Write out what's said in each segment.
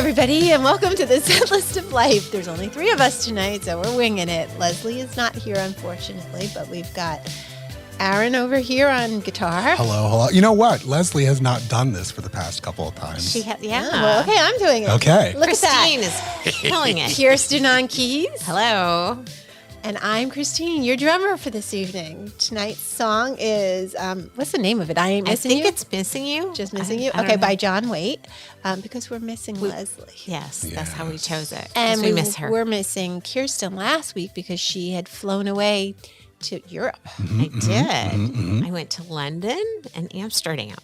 everybody, and welcome to the Set List of Life. There's only 3 of us tonight, so we're winging it. Leslie is not here, unfortunately, but we've got Aaron over here on guitar. Hello. You know what? Leslie has not done this for the past couple of times. Yeah. Well, okay, I'm doing it. Okay. Look Christine at that. is killing it. Kirsten on keys. Hello. And I'm Christine, your drummer for this evening. Tonight's song is, what's the name of it? I Ain't Missing You? I think it's Missing You. Just Missing You? I don't Okay, know. by John Waite, because we're missing Leslie. Yes, that's how we chose it. And we miss her. We're missing Kirsten last week because she had flown away to Europe. I did. I went to London and Amsterdam.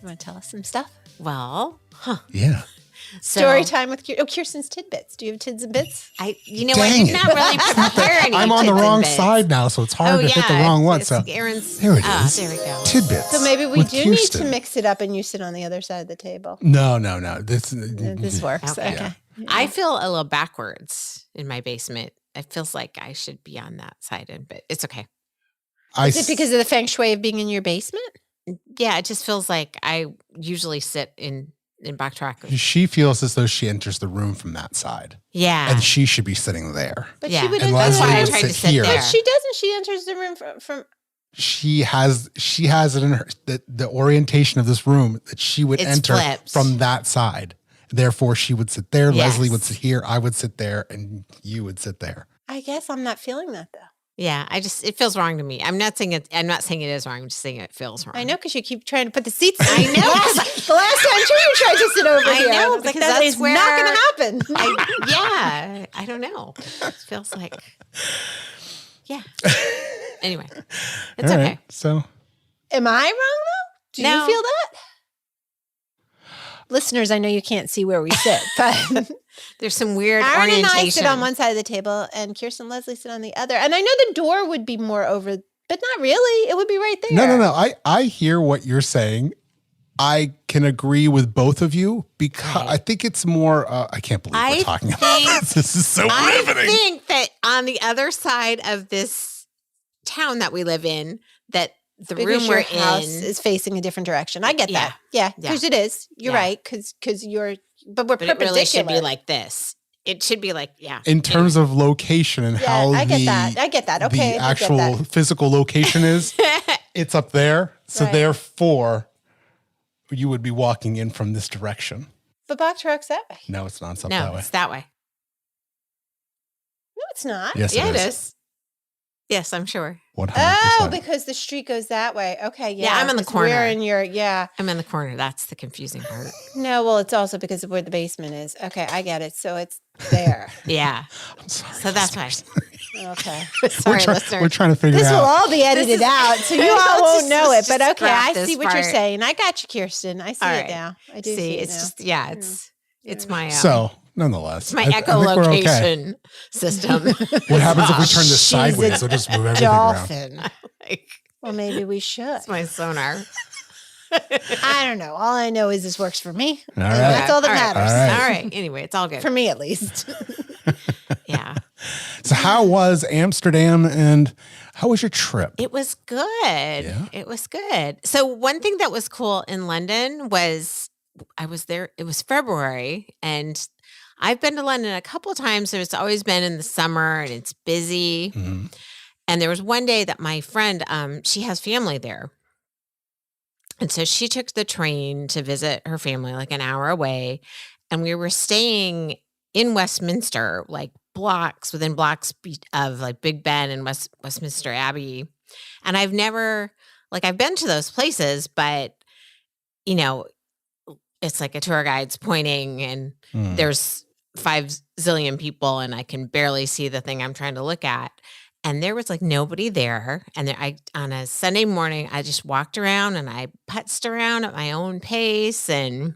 You want to tell us some stuff? Well, Yeah. Story time with Kirsten's tidbits. Do you have tids and bits? I Dang did it. not really prepare any I'm on the tidbits wrong and bits. side now, so it's hard to hit the wrong one. It's So Aaron's, there it is. There we go. Tidbits. So maybe we with do Kirsten. need to mix it up and you sit on the other side of the table. No. This works. Okay. Okay. I feel a little backwards in my basement. It feels like I should be on that side, but it's okay. Is it because of the feng shui of being in your basement? Yeah, it just feels like I usually sit in backtrack. She feels as though she enters the room from that side, Yeah. and she should be sitting there. But Yeah. she would And enter Leslie That's why I would tried to sit sit here. there. But she doesn't. She enters the room from She has it in her the orientation of this room that she would It's enter flipped. from that side. Therefore, she would sit there. Yes. Leslie would sit here. I would sit there, and you would sit there. I guess I'm not feeling that though. Yeah, it feels wrong to me. I'm not saying it is wrong. I'm just saying it feels wrong. I know because you keep trying to put the seats. I know. The last time too, you tried to sit over I here. know, I was like, because that that's is where- not going to happen. I don't know. It feels like, yeah. Anyway, it's All okay. right, so Am I wrong though? Do No. you feel that? Listeners, I know you can't see where we sit, but There's some weird Aaron and orientation. I sit on one side of the table and Kirsten and Leslie sit on the other. And I know the door would be more over, but not really. It would be right there. no. I hear what you're saying. I can agree with both of you because Right. I think it's more. I can't believe we're talking about this. This is so I riveting. think that on the other side of this town that we live in, that the Because room your we're house in, is facing a different direction. I get Yeah. that. Yeah, Yeah. because it is. You're Yeah. right. Because you're, but we're but it perpendicular. really should be like this. It should be like, yeah. In terms of location and Yeah, how I get that. I get that. Okay, the I get actual that. physical location is, it's up there. So Right. therefore, you would be walking in from this direction. But box truck's that way. No, it's not. It's up No, that way. it's that way. No, it's not. Yes, Yeah, it is. is. Yes, I'm sure. 100%. Oh, because the street goes that way. Okay, yeah. Yeah, I'm in the 'cause We're corner. in your, yeah. I'm in the corner. That's the confusing part. No, well, it's also because of where the basement is. Okay, I get it. So it's there. Yeah. I'm sorry. So that's why. Okay. Sorry, we're listener. trying to figure This will out. all be edited is- out, so you all Let's won't just- know it. let's But just okay, scrap I this see what you're part. saying. I got you, Kirsten. I see All it right. now. I do see See, it it's now. just, yeah, it's my, So, nonetheless, it's my I think we're okay. echolocation system. What happens if we turn this She's sideways? a So just move everything around. Dolphin. Like, Well, maybe we should. it's my sonar. I don't know. All I know is this works for me. All And right. that's all that All right. matters. All right. All right. Anyway, it's all good. For me, at least. Yeah. So, how was Amsterdam and how was your trip? It was good. Yeah? It was good. So one thing that was cool in London was I was there, it was February, and I've been to London a couple of times. So it's always been in the summer and it's busy. Mhm. And there was one day that my friend, she has family there. And so she took the train to visit her family like an hour away. And we were staying in Westminster, like blocks within blocks of like Big Ben and Westminster Abbey. And I've never, like, I've been to those places, but, you know, it's like a tour guide's pointing and Mm. there's 5 zillion people and I can barely see the thing I'm trying to look at. And there was like nobody there. And on a Sunday morning, I just walked around and I putzed around at my own pace. And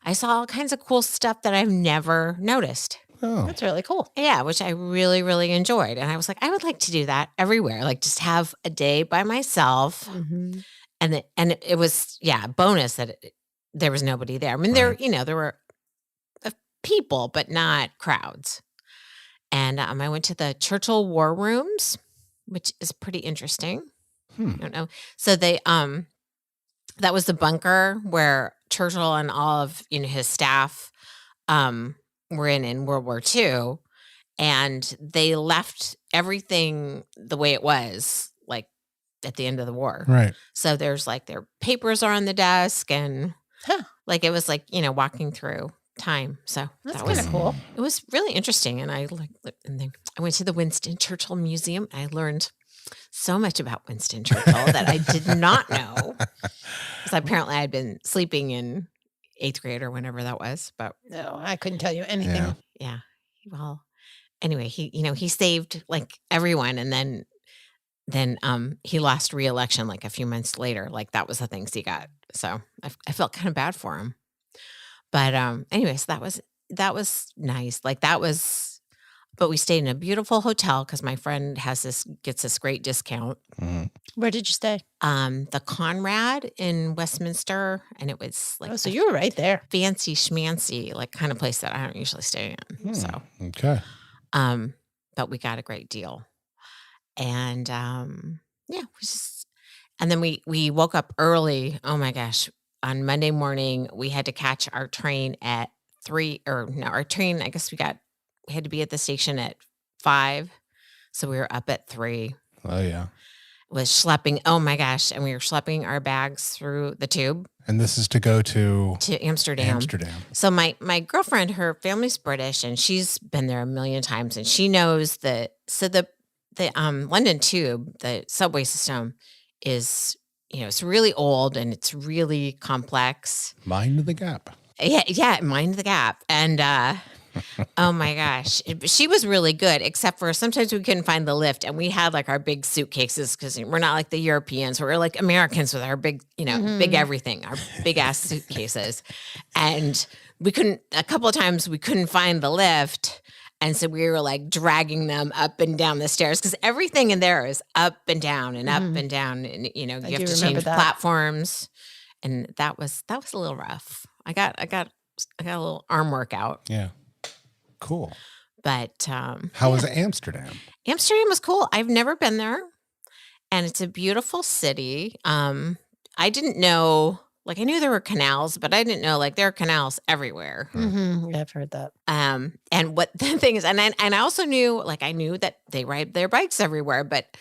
I saw all kinds of cool stuff that I've never noticed. Oh, That's really cool. Yeah, which I really, really enjoyed. And I was like, I would like to do that everywhere. Like just have a day by myself. Mm-hmm. And it was, yeah, a bonus that there was nobody there. I mean, Right. there were people, but not crowds. And I went to the Churchill War Rooms, which is pretty interesting. I don't know. So they that was the bunker where Churchill and all of his staff were in World War II, and they left everything the way it was, like at the end of the war. Right. So there's like their papers are on the desk, and Huh. like it was like, walking through time. So That's that kind was of cool. it was really interesting. And I and then I went to the Winston Churchill Museum. I learned so much about Winston Churchill that I did not know, because apparently I had been sleeping in 8th grade or whenever that was. But No, I couldn't tell you anything. yeah, well, anyway, he saved like everyone, and then he lost re-election like a few months later. Like that was the things he got. So I felt kind of bad for him. But anyways, that was nice. Like that was. But we stayed in a beautiful hotel because my friend gets this great discount. Mhm. Where did you stay? The Conrad in Westminster, and it was like So you were right there. fancy schmancy, like kind of place that I don't usually stay in. So, Okay. but we got a great deal, and and then we woke up early. Oh my gosh! On Monday morning, we had to catch our train at 3, or no, our train. I guess we had to be at the station at 5, so we were up at 3. Oh yeah. Was schlepping. Oh my gosh! And we were schlepping our bags through the tube And this is to go to to Amsterdam. Amsterdam. So my girlfriend, her family's British, and she's been there a million times, and she knows the London Tube, the subway system, is it's really old and it's really complex. Mind the gap. Yeah, mind the gap. And oh my gosh, she was really good, except for sometimes we couldn't find the lift, and we had like our big suitcases because we're not like the Europeans. We're like Americans with our big, big everything, our big ass suitcases. And a couple of times we couldn't find the lift. And so we were like dragging them up and down the stairs because everything in there is up and down and up and down. And, you have to change platforms. And that was a little rough. I got a little arm workout. Yeah. Cool. But how was Amsterdam? Amsterdam was cool. I've never been there, and it's a beautiful city. I didn't know, like I knew there were canals, but I didn't know like there are canals everywhere. Mm-hmm. Yeah, I've heard that. And what the thing is, and I also knew, like I knew that they ride their bikes everywhere, but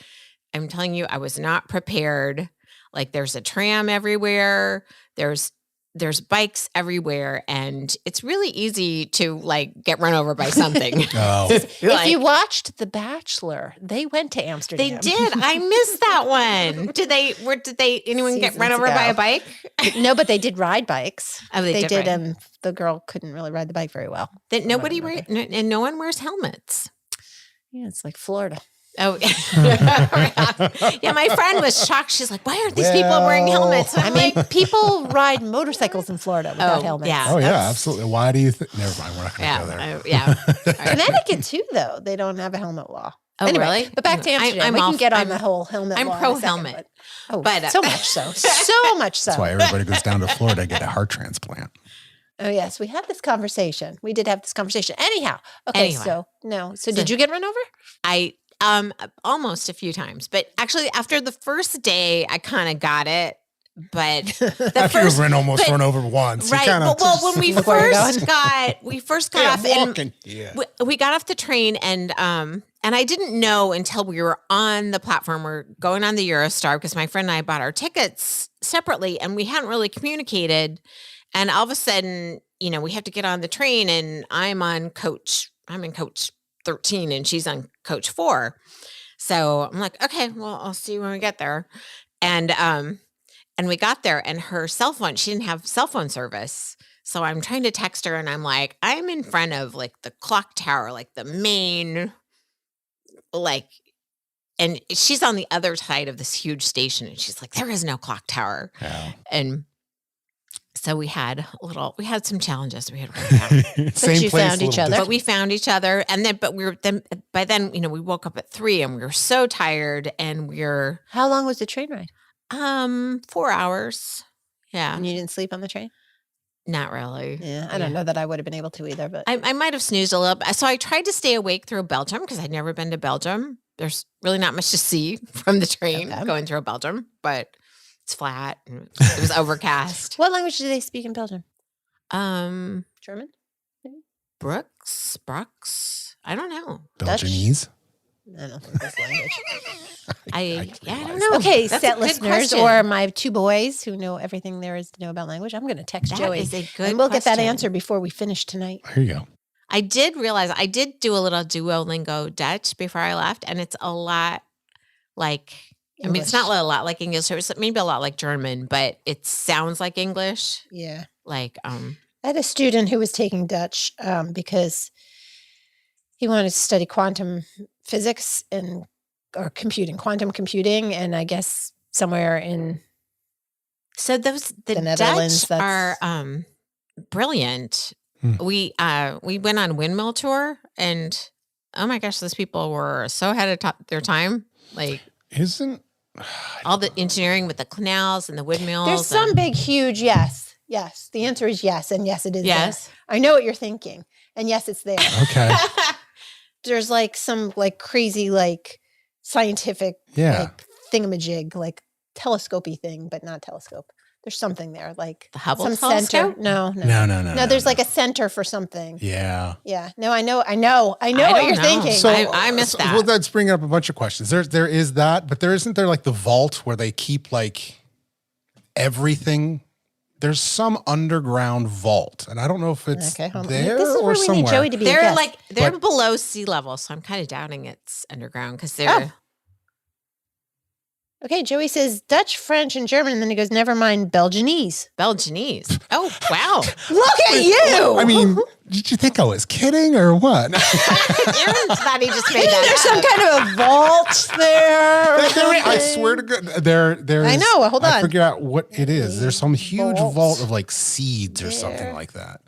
I'm telling you, I was not prepared. Like there's a tram everywhere. There's bikes everywhere, and it's really easy to like get run over by something. Oh. If you watched The Bachelor, they went to Amsterdam. They did. I missed that one. Did anyone get run over by a bike? No, but they did ride bikes. Oh, they did. And the girl couldn't really ride the bike very well. And no one wears helmets. Yeah, it's like Florida. Oh, yeah. My friend was shocked. She's like, "Why aren't these people wearing helmets?" I mean, people ride motorcycles in Florida without helmets. Yeah. Oh yeah, absolutely. Why do you think? Never mind. We're not going to go there. Yeah. Connecticut too, though they don't have a helmet law. Oh, anyway, really? But back to Amsterdam. We can get on the whole helmet law. I'm pro helmet. But so much so, so much so. That's why everybody goes down to Florida to get a heart transplant. Oh yes, we had this conversation. We did have this conversation. Anyhow, okay. Anyway. So did you get run over? I almost a few times, but actually after the first day, I kind of got it. But after you've been almost run over once, right? Well, when we first got off, and we got off the train, and I didn't know until we were on the platform. We're going on the Eurostar because my friend and I bought our tickets separately, and we hadn't really communicated. And all of a sudden, we have to get on the train, and I'm in coach 13 and she's on coach 4. So I'm like, okay, well, I'll see you when we get there. And we got there, and her cell phone, she didn't have cell phone service. So I'm trying to text her, and I'm like, I'm in front of like the clock tower, like the main, like, and she's on the other side of this huge station, and she's like, there is no clock tower. Yeah. And so we had some challenges we had to work out. Same you place, found each other. But we found each other, and then by then we woke up at 3, and we were so tired, and How long was the train ride? 4 hours. Yeah. And you didn't sleep on the train? Not really. Yeah, I don't know that I would have been able to either, but I might have snoozed a little bit. So I tried to stay awake through Belgium because I'd never been to Belgium. There's really not much to see from the train going through Belgium, but it's flat and it was overcast. What language do they speak in Belgium? German. Maybe? Brooks. I don't know. Belgianese? I don't think that's language. I don't know. Okay, That's set a good listeners question. or my two boys who know everything there is to know about language. I'm going to text That Joey. is a good and we'll get that question. answer before we finish tonight. Here you go. I did realize I did do a little Duolingo Dutch before I left, and it's a lot like, I mean, it's not a lot like English. It's maybe a lot like German, but it sounds like English. Yeah. Like, I had a student who was taking Dutch because he wanted to study quantum physics or quantum computing, and I guess somewhere in so the Netherlands, Dutch are brilliant. We went on windmill tour, and oh my gosh, those people were so ahead of their time. Like, all the engineering with the canals and the windmills. There's some big, huge yes. Yes. The answer is yes. And yes, it is yes. there. I know what you're thinking. And yes, it's there. Okay. There's like some like crazy, like scientific like thingamajig, like telescopy thing, but not telescope. There's something there, like the Hubble some telescope? center. No. No, There's like a center for something. Yeah. Yeah. No, I know what you're thinking. So I missed that. Well, that's bringing up a bunch of questions. There is that, but isn't there like the vault where they keep like everything? There's some underground vault, and I don't know if it's there this is or where we somewhere. need Joey to be. They're below sea level, so I'm kind of doubting it's underground because they're. Okay, Joey says Dutch, French, and German, and then he goes, never mind, Belgianese. Belgianese. Oh, wow. Look at you! I mean, did you think I was kidding or what? Aaron thought he just made that There's some kind of a vault there. I swear to God, there's. I know. Hold on. I figure out what it is. There's some huge vault of like seeds or something like that.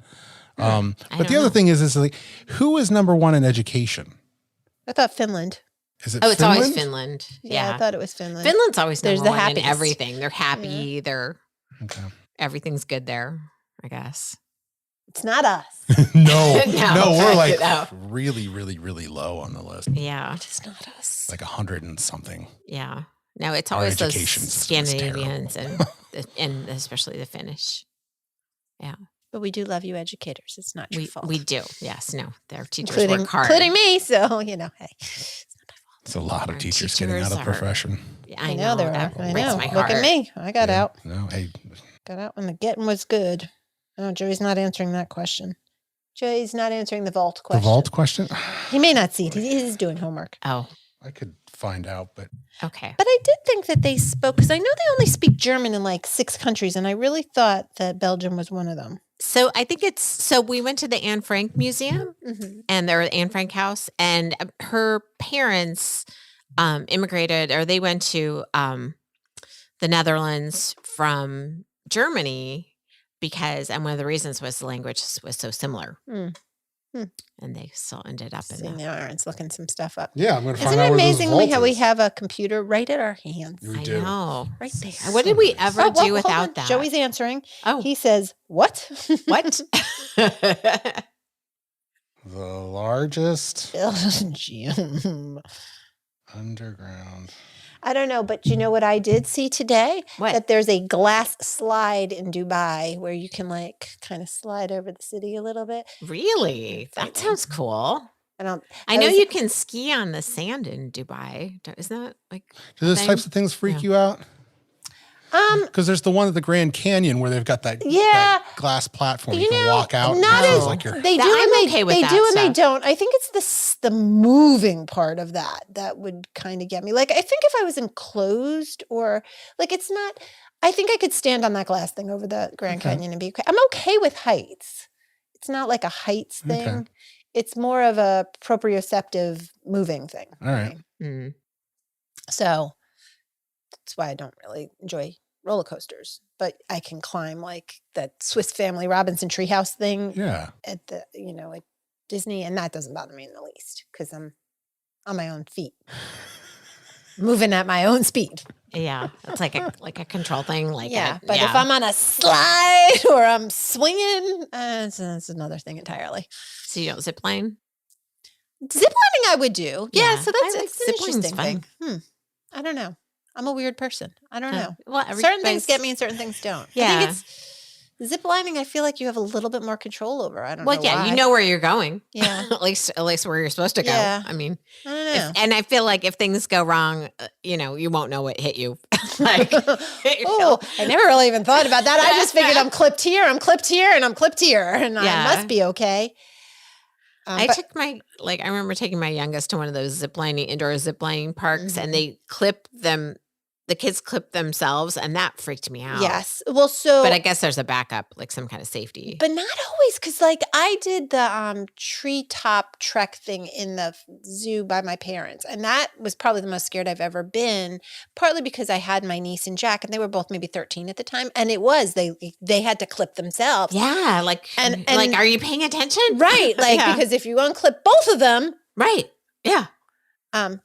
But the other thing is like, who is number one in education? I thought Finland. Is it? It's Finland? always Finland. Yeah, I thought it was Finland. Finland's always There's number the one in happiness. everything. They're happy. Yeah. They're everything's good there, I guess. It's not us. No, No, we're like no. really, really, really low on the list. Yeah. It's not us. Like 100 and something. Yeah. No, it's always those education system is Scandinavians and especially the Finnish. Yeah. But we do love you educators. It's not your fault. We do. Yes. No, their teachers work hard. Including me. So, hey. It's a lot of Our teachers getting out of the profession. Yeah, I know there are. I know. My Look heart. at me. I got out. No, hey. Got out when the getting was good. Oh, Joey's not answering that question. Joey's not answering the vault question. The vault question? He may not see it. He's doing homework. Oh, I could find out, but. okay. But I did think that they spoke, because I know they only speak German in like 6 countries, and I really thought that Belgium was one of them. So I think we went to the Anne Frank Museum and their Anne Frank house, and her parents immigrated, or they went to the Netherlands from Germany and one of the reasons was the language was so similar. And they still ended up in now Aaron's looking some stuff up. Yeah, I'm going to find Isn't out it where amazing those how we vaults have a computer right at our hands? We I do. know. Right there. What did we ever do hold without on. that? Joey's answering. Oh. He says, what? What? The largest Belgium. underground. I don't know, but you know what I did see today? What? That there's a glass slide in Dubai where you can like kind of slide over the city a little bit. Really? That sounds cool. I know was- you can ski on the sand in Dubai. Isn't that like Do those thing? types of things freak you out? Because there's the one at the Grand Canyon where they've got that glass platform you can walk out. Not and it as feels like you're. they do, I'm and okay with they that do, and they stuff. don't. I think it's the moving part of that would kind of get me. Like I think if I was enclosed or like it's not. I think I could stand on that glass thing over the Grand Canyon and be okay. I'm okay with heights. It's not like a heights thing. Okay. It's more of a proprioceptive moving thing. All right. Mm. So that's why I don't really enjoy roller coasters, but I can climb like that Swiss Family Robinson treehouse thing Yeah. at the, at Disney. And that doesn't bother me in the least because I'm on my own feet, moving at my own speed. Yeah, it's like a control thing. Like But if I'm on a slide or I'm swinging, it's another thing entirely. so you don't zip line. Zip lining I would do. Yeah, Yeah, so I that's like it's an zip line's interesting thing. I don't know. I'm a weird person. I don't know. Well, Certain things get me and certain things don't. Yeah. I think Zip lining, I feel like you have a little bit more control over. I don't know. Well, yeah, why. you know where you're going. Yeah. at least where you're supposed to go. Yeah. I mean, I don't know. and I feel like if things go wrong, you won't know what hit you. Like, Oh, I never really even thought about that. I just figured I'm clipped here, and I'm clipped here, and I must be okay. I remember taking my youngest to one of those indoor ziplining parks, and they clip them. The kids clip themselves, and that freaked me out. Yes. Well, but I guess there's a backup, like some kind of safety. But not always, because like I did the treetop trek thing in the zoo by my parents, and that was probably the most scared I've ever been. Partly because I had my niece and Jack, and they were both maybe 13 at the time, and it was they had to clip themselves. Yeah, and like, are you paying attention? Right, like because if you unclip both of them, right, yeah.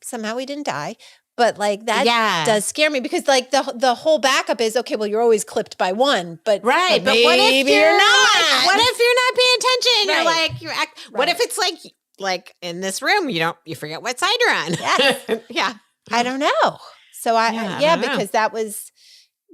Somehow we didn't die. But like that does scare me because like the whole backup is okay. Well, you're always clipped by one, but what if you're not? What if you're not paying attention? You're like What if it's like in this room you forget what side you're on? Yes. Yeah, I don't know. So because that was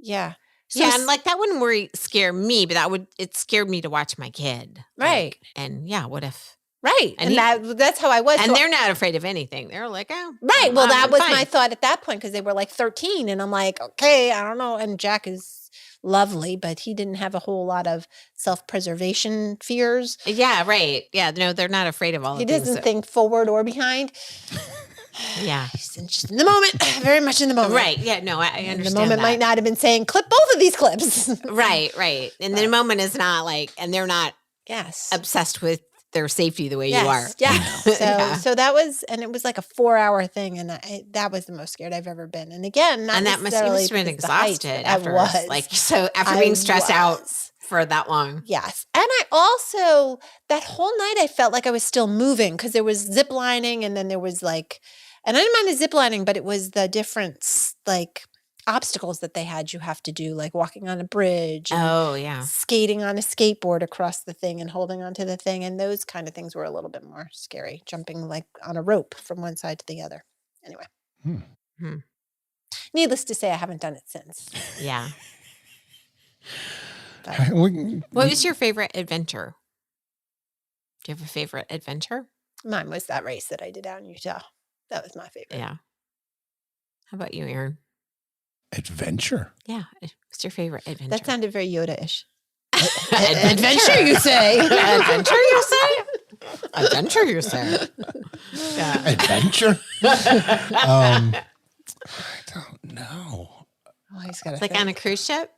So and like that wouldn't scare me, but it scared me to watch my kid. Right. And what if? Right. And that's how I was. And they're not afraid of anything. They're like, oh. Right. Well, that was my thought at that point because they were like 13. And I'm like, okay, I don't know. And Jack is lovely, but he didn't have a whole lot of self-preservation fears. Yeah, right. Yeah, no, they're not afraid of all He doesn't think forward or behind. Yeah. He's just in the moment, very much in the moment. Right. Yeah, no, I understand the moment might not have been saying, clip both of these clips. Right. And the moment is not like, and they're not obsessed with their safety the way you are. Yeah. So that was, and it was like a 4-hour thing. And that was the most scared I've ever been. And again, not you must have been exhausted after. I was. Like, so after being stressed out for that long. Yes. And I also, that whole night I felt like I was still moving because there was zip lining and then there was like, and I didn't mind the zip lining, but it was the different like obstacles that they had you have to do, like walking on a bridge. And skating on a skateboard across the thing and holding onto the thing. And those kind of things were a little bit more scary, jumping like on a rope from one side to the other. Anyway. Needless to say, I haven't done it since. Yeah. What was your favorite adventure? Do you have a favorite adventure? Mine was that race that I did out in Utah. That was my favorite. Yeah. How about you, Aaron? Adventure? Yeah. What's your favorite adventure? That sounded very Yoda-ish. Adventure, you say? Adventure, you say? Adventure, you say? Yeah. Adventure? I don't know. Oh, he's got like on a cruise ship?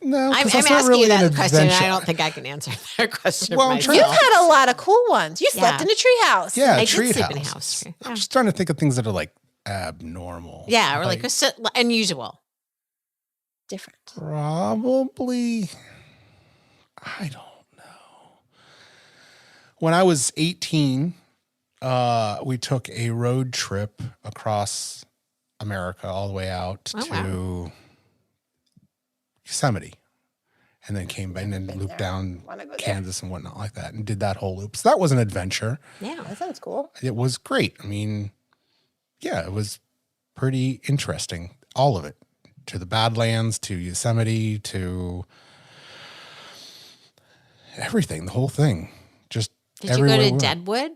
No, I'm asking really you that question, and I don't think I can answer that question. Well, myself. You've had a lot of cool ones. You slept in a treehouse. Yeah, I did sleep in a house. I'm just trying to think of things that are like abnormal. Yeah, or like unusual. Different. Probably. I don't know. When I was 18, we took a road trip across America all the way out to Yosemite, and then came back and then looped down Kansas and whatnot like that, and did that whole loop. So that was an adventure. Yeah, that sounds cool. It was great. I mean, yeah, it was pretty interesting. All of it, to the Badlands, to Yosemite, to everything, the whole thing. Just did you go to Deadwood?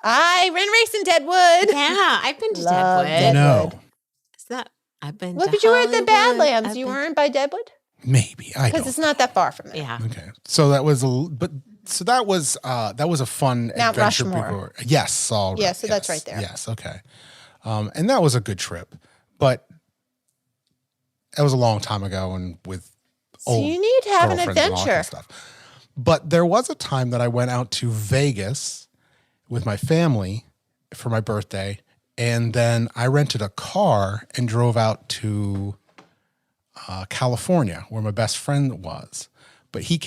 I ran race in Deadwood. Yeah, I've been to Deadwood. No, is that? I've been. What did you were at the Badlands? You weren't by Deadwood? Maybe I don't. Because it's not that far from there. Yeah. Okay. So that was that was a fun Mount adventure. Rushmore. Yes. All right. Yeah. So that's right there. Yes. Okay. And that was a good trip, but that was a long time ago, and with old you need to have an girlfriends and all that kind adventure. of stuff. But there was a time that I went out to Vegas with my family for my birthday, and then I rented a car and drove out to California, where my best friend was. But he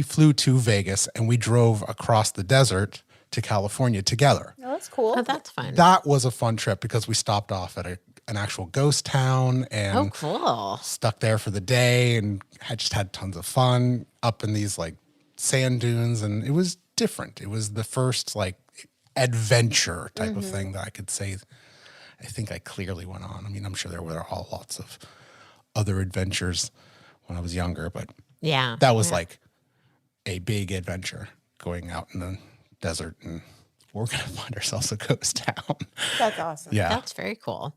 flew to Vegas, and we drove across the desert to California together. Oh, that's cool. Oh, that's fun. That was a fun trip because we stopped off at an actual ghost town and cool. stuck there for the day, and just had tons of fun up in these like sand dunes, and it was different. It was the first like adventure type of thing that I could say I think I clearly went on. I mean, I'm sure there were lots of other adventures when I was younger, but Yeah. that was like a big adventure going out in the desert, and we're going to find ourselves a ghost town. That's awesome. Yeah. That's very cool.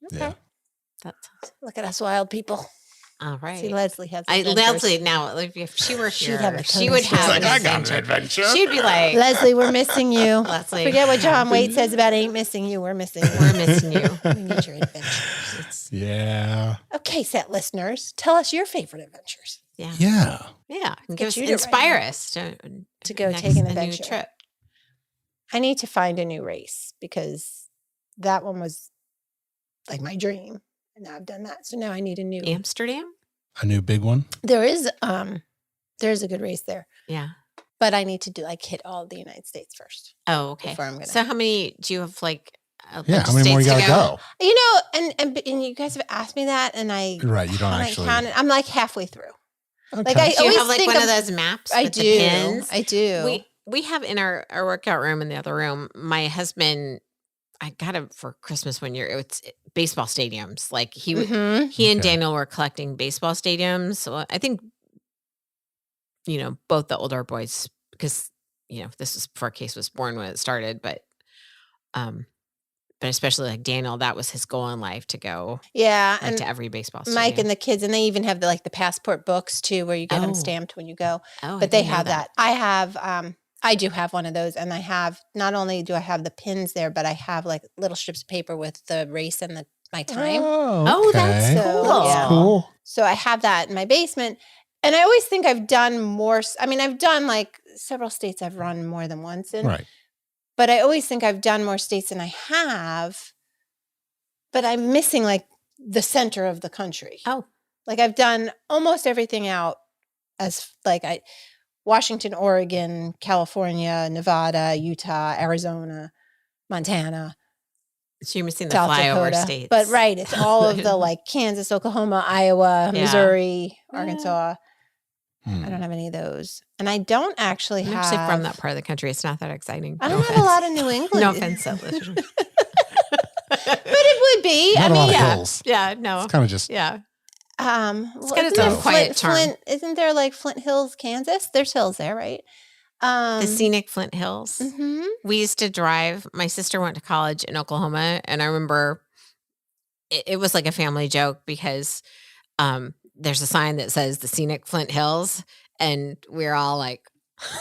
Okay. Yeah. That's awesome. Look at us wild people. All right. See, Leslie has Leslie, now, if she were She'd here, have a she ton would of have stories. an I got an adventure. adventure. She'd be like, Leslie, we're missing you. Leslie. Forget what John Waite says about ain't missing you. We're missing you. We're missing you. We need your adventures. Yeah. Okay, set listeners, tell us your favorite adventures Yeah. Yeah. Yeah. get you to Inspire write us to go next- take an a new adventure. trip. I need to find a new race because that one was like my dream. And now I've done that. So now I need a new. Amsterdam? A new big one. There's a good race there. Yeah. But I need to hit all of the United States first. Oh, okay. Before I'm gonna- So how many do you have like a Yeah. bunch How of many more you states got to go? You know, and you guys have asked me that, and I Right. You don't haven't actually. counted. I'm like halfway through. Okay. Like I Do you always have like think one of of those maps I with do. the pins? I do. We have in our workout room in the other room, my husband, I got it for Christmas one year. It's baseball stadiums. Like he and Okay. Daniel were collecting baseball stadiums. So I think, both the older boys, because, this was before Case was born when it started, but especially like Daniel, that was his goal in life to go Yeah, like, and to every baseball stadium. Mike and the kids, and they even have the passport books too, where you get them Oh. stamped when you go. Oh, I But they didn't know have that. I do have one of those, and I have not only do I have the pins there, but I have like little strips of paper with the race and my time. Oh, that's okay. cool. That's Yeah. cool. So I have that in my basement. And I always think I've done more. I mean, I've done like several states I've run more than once in. Right. But I always think I've done more states than I have. But I'm missing like the center of the country. Oh. Like I've done almost everything out as like Washington, Oregon, California, Nevada, Utah, Arizona, Montana. So you're missing the South flyover Dakota. states. But right, it's all of the like Kansas, Oklahoma, Iowa, Yeah. Missouri, Yeah. Arkansas. I don't have any of those. And I don't actually I'm have. actually from that part of the country. It's not that exciting. I No don't have a offense. lot of New England. No offense, set listeners. But it would be. Not I a lot mean, of yeah. hills. Yeah, no. It's kind of just. Yeah. It's got its own quiet charm. Isn't there like Flint Hills, Kansas? There's hills there, right? The scenic Flint Hills. Mhm. We used to drive. My sister went to college in Oklahoma, and I remember it was like a family joke because there's a sign that says the scenic Flint Hills, and we're all like,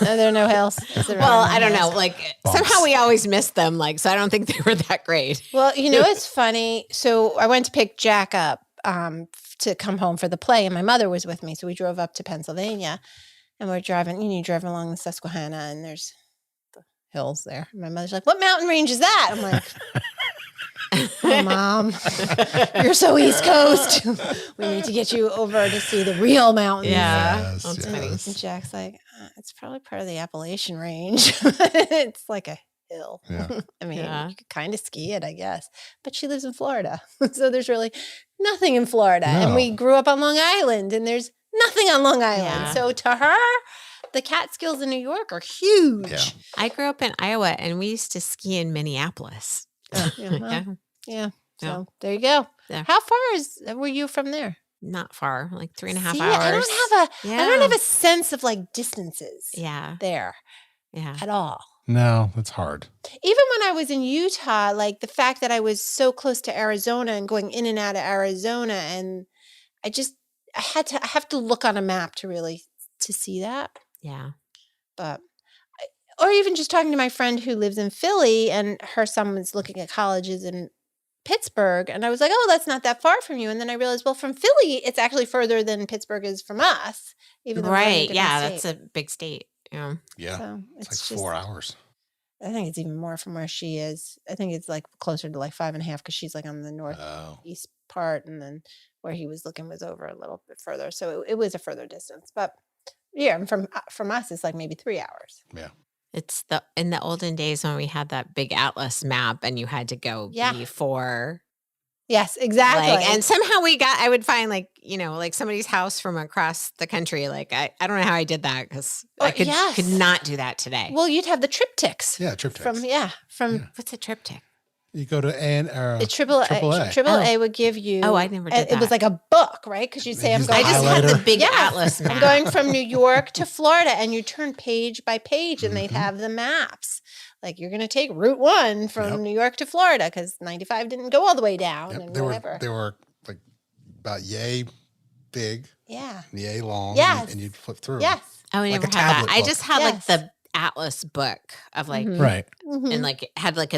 No, there are no hills. well, I don't know. Like Bumps. somehow we always missed them. Like, so I don't think they were that great. Well, it's funny. So I went to pick Jack up to come home for the play, and my mother was with me. So we drove up to Pennsylvania, and we're driving. You drive along the Susquehanna, and there's the hills there. And my mother's like, "What mountain range is that?" I'm like, "Oh, Mom, you're so East Coast. We need to get you over to see the real mountains." Yeah. Yes, That's funny. yes. And Jack's like, "It's probably part of the Appalachian Range. It's like a hill." Yeah. I mean, Yeah. you could kind of ski it, I guess. But she lives in Florida. So there's really nothing in Florida. And we No. grew up on Long Island, and there's nothing on Long Island. Yeah. So to her, the Catskills in New York are huge. Yeah. I grew up in Iowa, and we used to ski in Minneapolis. Yeah, well, Yeah. yeah. So Yeah. there you go. Yeah. How far were you from there? Not far, like 3.5 See, hours. I don't have a sense of like distances Yeah. there Yeah. at all. No, that's hard. Even when I was in Utah, like the fact that I was so close to Arizona and going in and out of Arizona, and I have to look on a map to see that. Yeah. But or even just talking to my friend who lives in Philly, and her son was looking at colleges in Pittsburgh, and I was like, "Oh, that's not that far from you." And then I realized, well, from Philly, it's actually further than Pittsburgh is from us. Even though we're in a Right. different Yeah. state. That's a big state. Yeah. Yeah. So It's it's like 4 hours. I think it's even more from where she is. I think it's like closer to like 5.5 because she's like on the northeast Oh. part, and then where he was looking was over a little bit further. So it was a further distance. But yeah, and from us, it's like maybe 3 hours. Yeah. It's in the olden days when we had that big atlas map and you had to go Yeah. before. Yes, exactly. Like, and somehow I would find like, like somebody's house from across the country. Like, I don't know how I did that because I could not do that today. well, you'd have the triptychs. Yeah. Triptychs. From What's a triptych? You go to Triple A would give you. Oh, I never did that. It was like a book, right? Because you'd say, I'm going. I just had the big atlas map. I'm going from New York to Florida, and you turn page by page, and they'd have the maps. Like, you're going to take Route 1 from New York to Florida because 95 didn't go all the way down and whatever. They were like about yay big. Yeah. Yay long. Yes. And you'd flip through. Yes. Oh, I Like never a had that. tablet I book. just had like the atlas book of like, Right. and like had like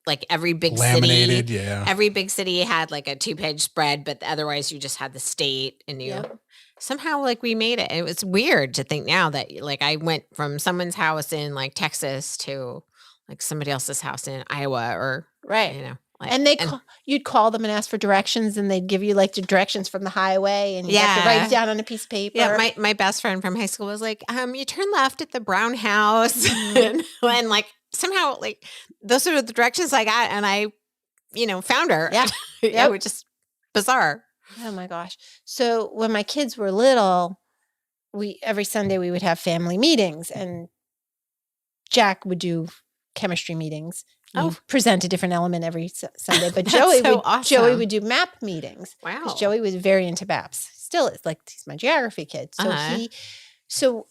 like every big Laminated, city. yeah. Every big city had like a 2-page spread, but otherwise you just had the state and you somehow like we made it. It was weird to think now that like I went from someone's house in like Texas to like somebody else's house in Iowa or you know. Like, and you'd call them and ask for directions, and they'd give you like the directions from the highway, and you have to write it down on a piece of paper. Yeah, my best friend from high school was like, you turn left at the brown house, and like somehow like those are the directions I got, and I, found her. Yeah, it was just bizarre. Oh my gosh! So when my kids were little, every Sunday we would have family meetings, and Jack would do chemistry meetings. Present a different element every Sunday. But Joey would do map meetings. Wow. Because Joey was very into maps. Still is, like, he's my geography kid. So so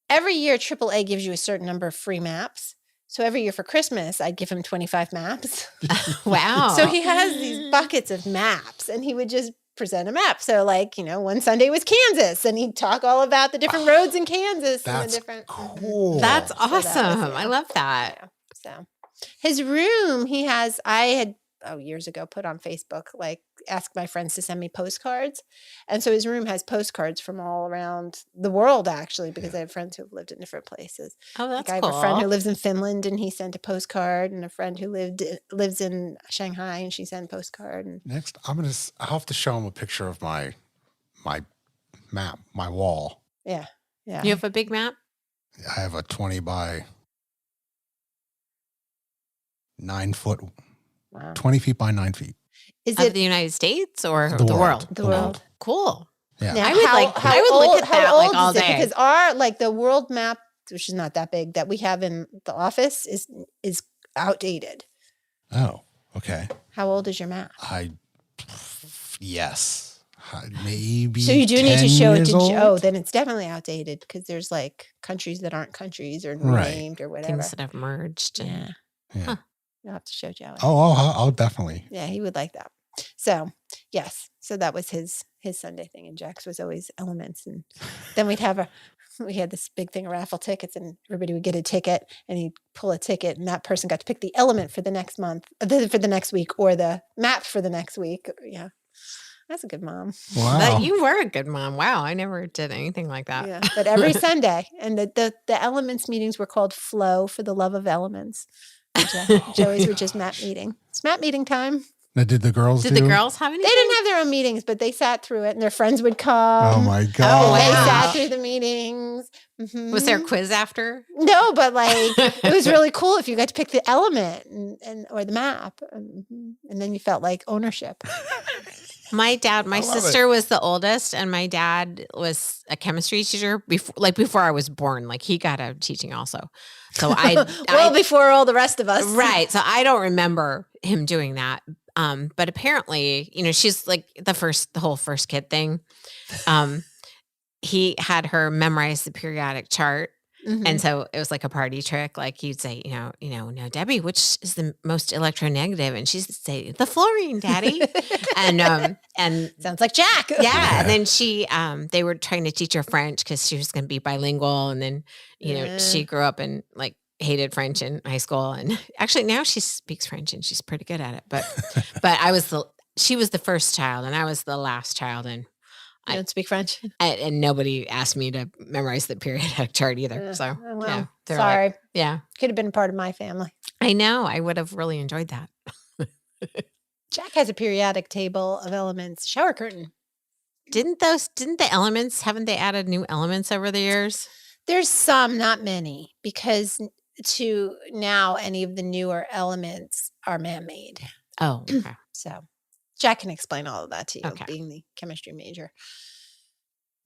every year AAA gives you a certain number of free maps. So every year for Christmas, I'd give him 25 maps. Wow. So he has these buckets of maps, and he would just present a map. So like, one Sunday was Kansas, and he'd talk all about the different roads in Kansas. That's and the different cool. That's awesome. So I love that. Yeah. So his room, I had years ago put on Facebook, like, ask my friends to send me postcards. And so his room has postcards from all around the world, actually, because I have friends who have lived in different places. Oh, that's like, cool. I have a friend who lives in Finland, and he sent a postcard, and a friend who lives in Shanghai, and she sent a postcard. And Next, I'll have to show him a picture of my map, my wall. Yeah. You have a big map? I have a 20 by 9 foot, 20 feet by 9 feet. Is of it the United States or The world. The world. Cool. Yeah. Now, I would look at that like all day. Because the world map, which is not that big, that we have in the office is outdated. Oh, okay. How old is your map? Yes. Maybe. So you do need to show it to Joe. Joe. Then it's definitely outdated, because there's like countries that aren't countries or renamed or whatever. Things that have merged. Yeah. Huh. You'll have to show Joe. I'll definitely. Yeah, he would like that. So yes, so that was his Sunday thing, and Jack's was always elements, and then we had this big thing of raffle tickets, and everybody would get a ticket, and he'd pull a ticket, and that person got to pick the element for the next month, for the next week, or the map for the next week. Yeah, that's a good mom. Wow. You were a good mom. Wow, I never did anything like that. Yeah, but every Sunday, and the elements meetings were called Flow for the love of elements. Joey's were just map meeting. It's map meeting time. Now, did the girls Did the girls have anything? They didn't have their own meetings, but they sat through it, and their friends would come. Oh my God. Oh, They wow. sat through the meetings. Mhm. Was there a quiz after? No, but like it was really cool if you got to pick the element or the map, and then you felt like ownership. My love sister was the oldest, and my dad was a chemistry teacher before I was born. Like, he got out of teaching also. So before all the rest of us, right. So I don't remember him doing that. But apparently, she's like the whole first kid thing. He had her memorize the periodic chart. Mm-hmm. And so it was like a party trick. Like, he'd say, now, Debbie, which is the most electronegative? And she'd say, the fluorine, Daddy. and sounds like Jack. yeah. And then they were trying to teach her French because she was going to be bilingual. And then, she grew up and like hated French in high school. And actually now she speaks French and she's pretty good at it. But she was the first child, and I was the last child. And I don't speak French. And nobody asked me to memorize the periodic chart either. So, well, yeah, sorry. Yeah. Could have been part of my family. I know. I would have really enjoyed that. Jack has a periodic table of elements. Shower curtain. Didn't the elements, haven't they added new elements over the years? There's some, not many, because to now any of the newer elements are man-made. Oh, okay. So Jack can explain all of that to you, Okay. being the chemistry major.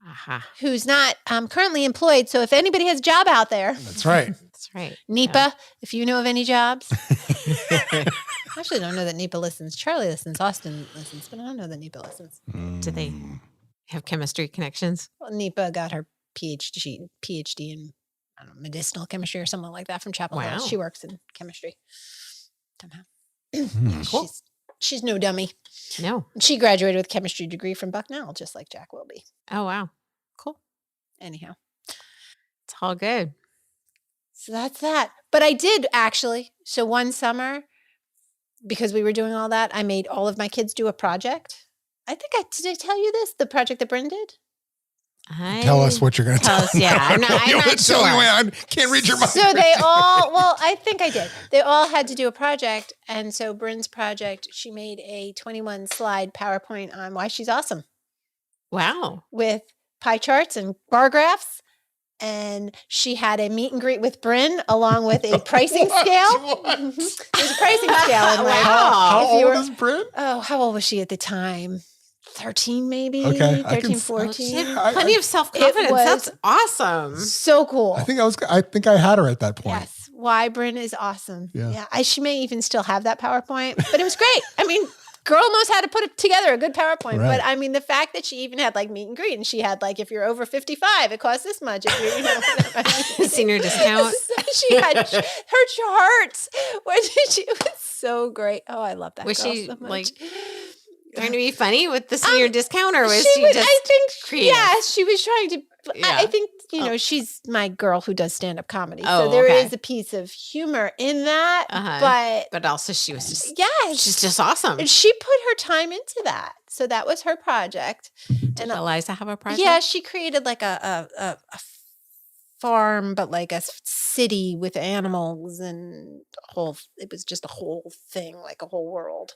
Aha. Who's not currently employed. So if anybody has a job out there, That's right. That's right. NEPA, if you know of any jobs, I actually don't know that Nipa listens. Charlie listens. Austin listens, but I don't know that Nipa listens. Do they have chemistry connections? Well, Nipa got her PhD in I don't know, medicinal chemistry or something like that from Chapel Hill. Wow. She works in chemistry somehow. Cool. She's no dummy. No. She graduated with a chemistry degree from Bucknell, just like Jack will be. Oh, wow. Cool. Anyhow. It's all good. So that's that. But I did actually. So one summer, because we were doing all that, I made all of my kids do a project. Did I tell you this? The project that Bryn did? Tell us what you're going to tell us. Yeah, I'm not sure. I can't read your mind. So they all, well, I think I did. They all had to do a project. And so Bryn's project, she made a 21 slide PowerPoint on why she's awesome. Wow. With pie charts and bar graphs. And she had a meet and greet with Bryn along with a pricing scale. There's a pricing scale in there. How old is Bryn? Oh, how old was she at the time? 13 maybe? Okay. 13, 14. Plenty of self-confidence. That's awesome. So cool. I think I had her at that point. Yes. Why Bryn is awesome. Yeah. She may even still have that PowerPoint, but it was great. I mean, girl knows how to put together a good PowerPoint. Right. But I mean, the fact that she even had like meet and greet, and she had like, if you're over 55, it costs this much. If you're, whatever. Senior discount. She had her charts. It was so great. Oh, I love that. Was girl she so much. like trying to be funny with the senior discount, or was she just I think creative? Yeah, she was trying to. Yeah. I think she's my girl who does stand-up comedy, Oh, so there okay. is a piece of humor in that. But also she was just she's just awesome. And she put her time into that, so that was her project. Did Eliza have a project? Yeah, she created like a farm, but like a city with animals and it was just a whole thing, like a whole world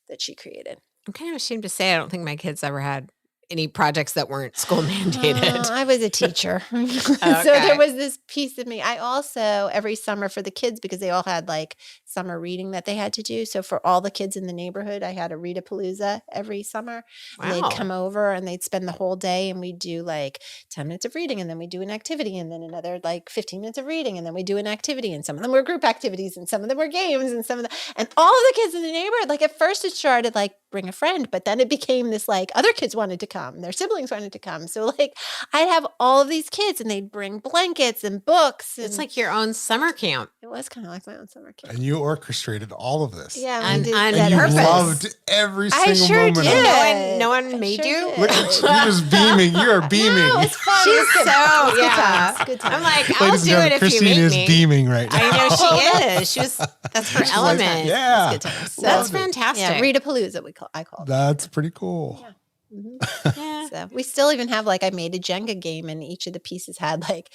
that she created. I'm kind of ashamed to say I don't think my kids ever had any projects that weren't school mandated. I was a teacher. So there was this piece of me. I also, every summer for the kids, because they all had like summer reading that they had to do. So for all the kids in the neighborhood, I had a read-a-palooza every summer. And they'd come over and they'd spend the whole day and we'd do like 10 minutes of reading and then we'd do an activity and then another like 15 minutes of reading and then we'd do an activity. And some of them were group activities and some of them were games and and all of the kids in the neighborhood, like at first it started like bring a friend, but then it became this like other kids wanted to come, their siblings wanted to come. So like I'd have all of these kids and they'd bring blankets and books. And it's like your own summer camp. It was kind of like my own summer camp. And you orchestrated all of this. Yeah, on and purpose. You loved every single moment did. of it. No one made you? Look at you, just beaming. You are beaming. No, it's fun. She's Good times. good Good times. I'm like, Ladies I'll do and it if Christine you make is me. beaming right now. I know she is. That's her element. Yeah. Good times. So, That's fantastic. yeah, read-a-palooza I call it. That's pretty cool. Yeah. Mm-hmm. So we still even have like I made a Jenga game and each of the pieces had like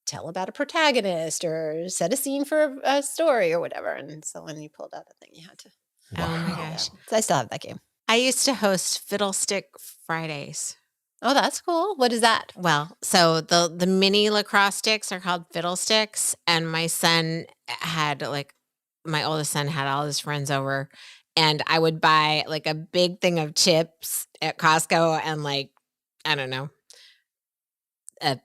tell about a protagonist or set a scene for a story or whatever. And so when you pulled out the thing, you had to. Oh my gosh. So I still have that game. I used to host Fiddlestick Fridays. Oh, that's cool. What is that? Well, so the mini lacrosse sticks are called Fiddlesticks, and my son had my oldest son had all his friends over, and I would buy like a big thing of chips at Costco and like I don't know, a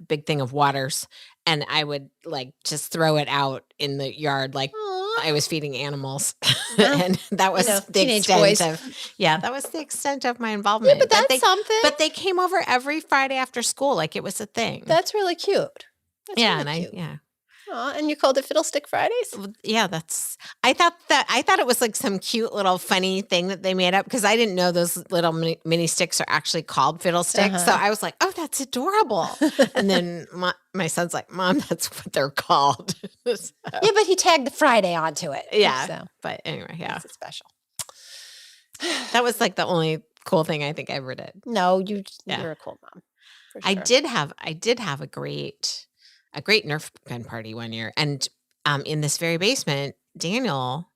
big thing of waters, and I would like just throw it out in the yard like I was feeding animals. And that was the teenage extent boys. that was the extent of my involvement. Yeah, but that's something. But they came over every Friday after school, like it was a thing. That's really cute. That's yeah, really and cute. Aw, and you called it Fiddlestick Fridays? Yeah, I thought it was like some cute little funny thing that they made up because I didn't know those little mini sticks are actually called fiddlesticks. So I was like, oh, that's adorable. And then my son's like, Mom, that's what they're called. So, yeah, but he tagged the Friday onto it. yeah. So But anyway, yeah. it's special. That was like the only cool thing I think I ever did. No, you're a cool mom. For sure. I did have a great Nerf gun party one year. And in this very basement, Daniel,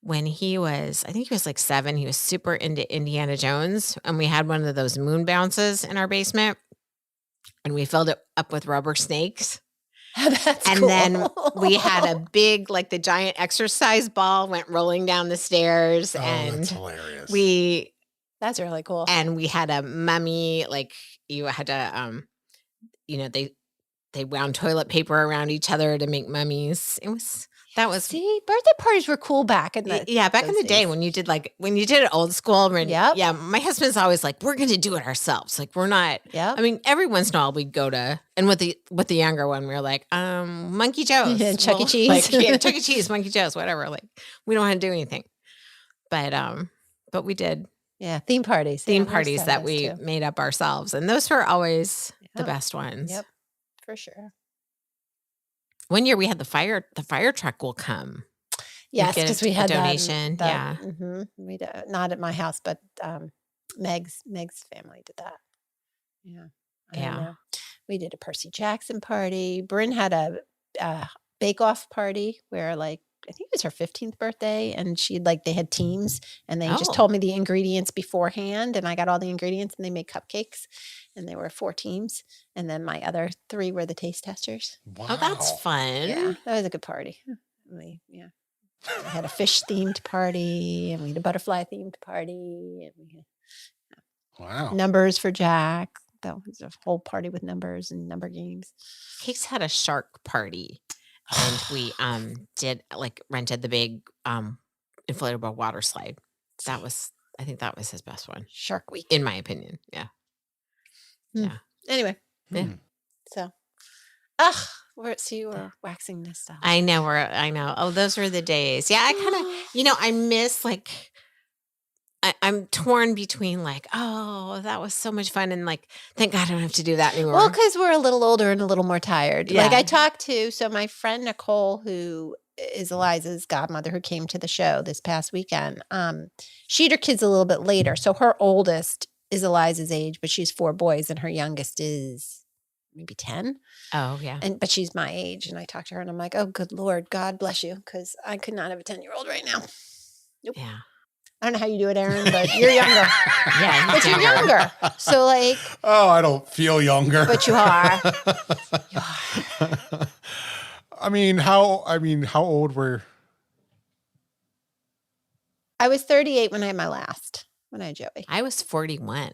when he was, I think he was like 7, he was super into Indiana Jones. And we had one of those moon bounces in our basement. And we filled it up with rubber snakes. That's And cool. then we had a big, like the giant exercise ball went rolling down the stairs. Oh, and that's hilarious. That's really cool. And we had a mummy, like you had to, they they wound toilet paper around each other to make mummies. That was See, birthday parties were cool back in the back in those the day days. when you did it old school. Yep. Yeah, my husband's always like, we're going to do it ourselves. Like we're not. Yep. I mean, every once in a while we'd go to, and with the younger one, we were like, Monkey Joe's, Yeah, Chuck E. Cheese. Chuck E. Cheese, Monkey Joe's, whatever. Like we don't want to do anything, but we did Yeah, theme parties. theme Yeah, we parties used to have that those we too. made up ourselves, and those were always the Yep. best ones. Yep, for sure. One year we had the fire truck will come. Yes, get because a we had donation, yeah. We not at my house, but Meg's family did that. Yeah, I don't Yeah. know. We did a Percy Jackson party. Bryn had a bake-off party where, like, I think it was her 15th birthday, and they had teams, and they just Oh. told me the ingredients beforehand, and I got all the ingredients, and they made cupcakes, and they were 4 teams, and then my other 3 were the taste testers. Wow. Oh, that's fun. Yeah, that was a good party. We had a fish themed party, and we had a butterfly themed party, and we Wow. had numbers for Jack. That was a whole party with numbers and number games. Cakes had a shark party, and we rented the big inflatable water slide. I think that was his best one, Shark Week. in my opinion. Yeah. Anyway, Yeah. Hmm. so we're waxing this stuff. I know. Oh, those were the days. Yeah, I kind of, I miss I'm torn between oh, that was so much fun, and thank God I don't have to do that anymore. Well, because we're a little older and a little more tired. Like Yeah. I talked to, my friend Nicole, who is Eliza's godmother, who came to the show this past weekend. She had her kids a little bit later. So her oldest is Eliza's age, but she's 4 boys, and her youngest is maybe 10. Oh, yeah. But she's my age. And I talked to her and I'm like, oh, good Lord, God bless you. Because I could not have a 10-year-old right now. Nope. Yeah. I don't know how you do it, Aaron, but you're younger. Yeah. But you're younger. So Oh, I don't feel younger. but you are. You are. I mean, how old were? I was 38 when I had my last, when I had Joey. I was 41.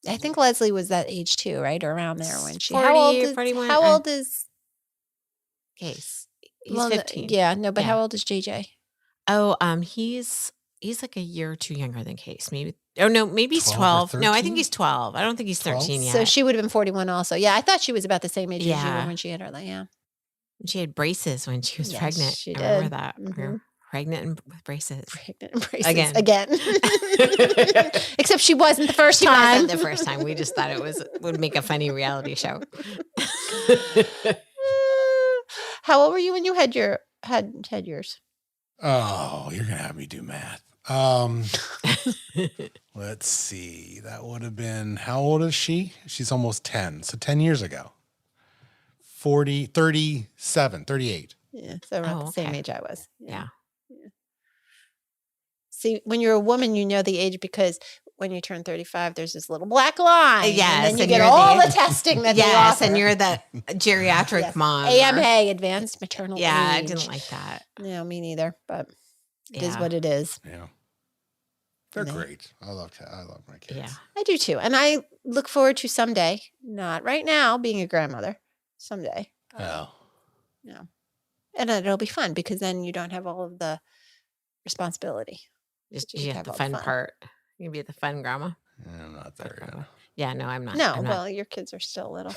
I think Leslie was that age too, right? Or around there when she. 40, how old is, 41, How old is? Case. He's well, 15. Yeah, no, but Yeah. how old is JJ? Oh, he's like a year or 2 younger than Case. Maybe. Oh no, maybe he's 12 or 12. No, I 13? think he's 12. I don't think he's 12? 13 yet. So she would have been 41 also. Yeah, I thought she was about the same age as you Yeah. were when she had her. Yeah. She had braces when she was Yes, pregnant. she I remember did. that. We were pregnant and with braces. Pregnant and braces Again. again. Except she wasn't the first She time. wasn't the first time. We just thought would make a funny reality show. How old were you when you had yours? Oh, you're gonna have me do math. Let's see. That would have been, how old is she? She's almost 10. So 10 years ago. 37, 38. Yeah, so around Oh, the same okay. age I was. Yeah. See, when you're a woman, you know the age because when you turn 35, there's this little black line. Yes, And then you and get you're all the- the testing that they Yes, offer. and you're the geriatric Yes. mom. or- AMA, advanced maternal Yeah, I age. didn't like that. No, me neither, but it is Yeah. what it is. Yeah. They're Yeah. great. I love my kids. Yeah. I do too. And I look forward to someday, not right now, being a grandmother. Someday. Oh. And it'll be fun because then you don't have all of the responsibility. Just You you have have the all the fun fun. part. You can be the fun grandma. I'm not there grandma. yet. Yeah, no, I'm not. No, I'm not. well, your kids are still little.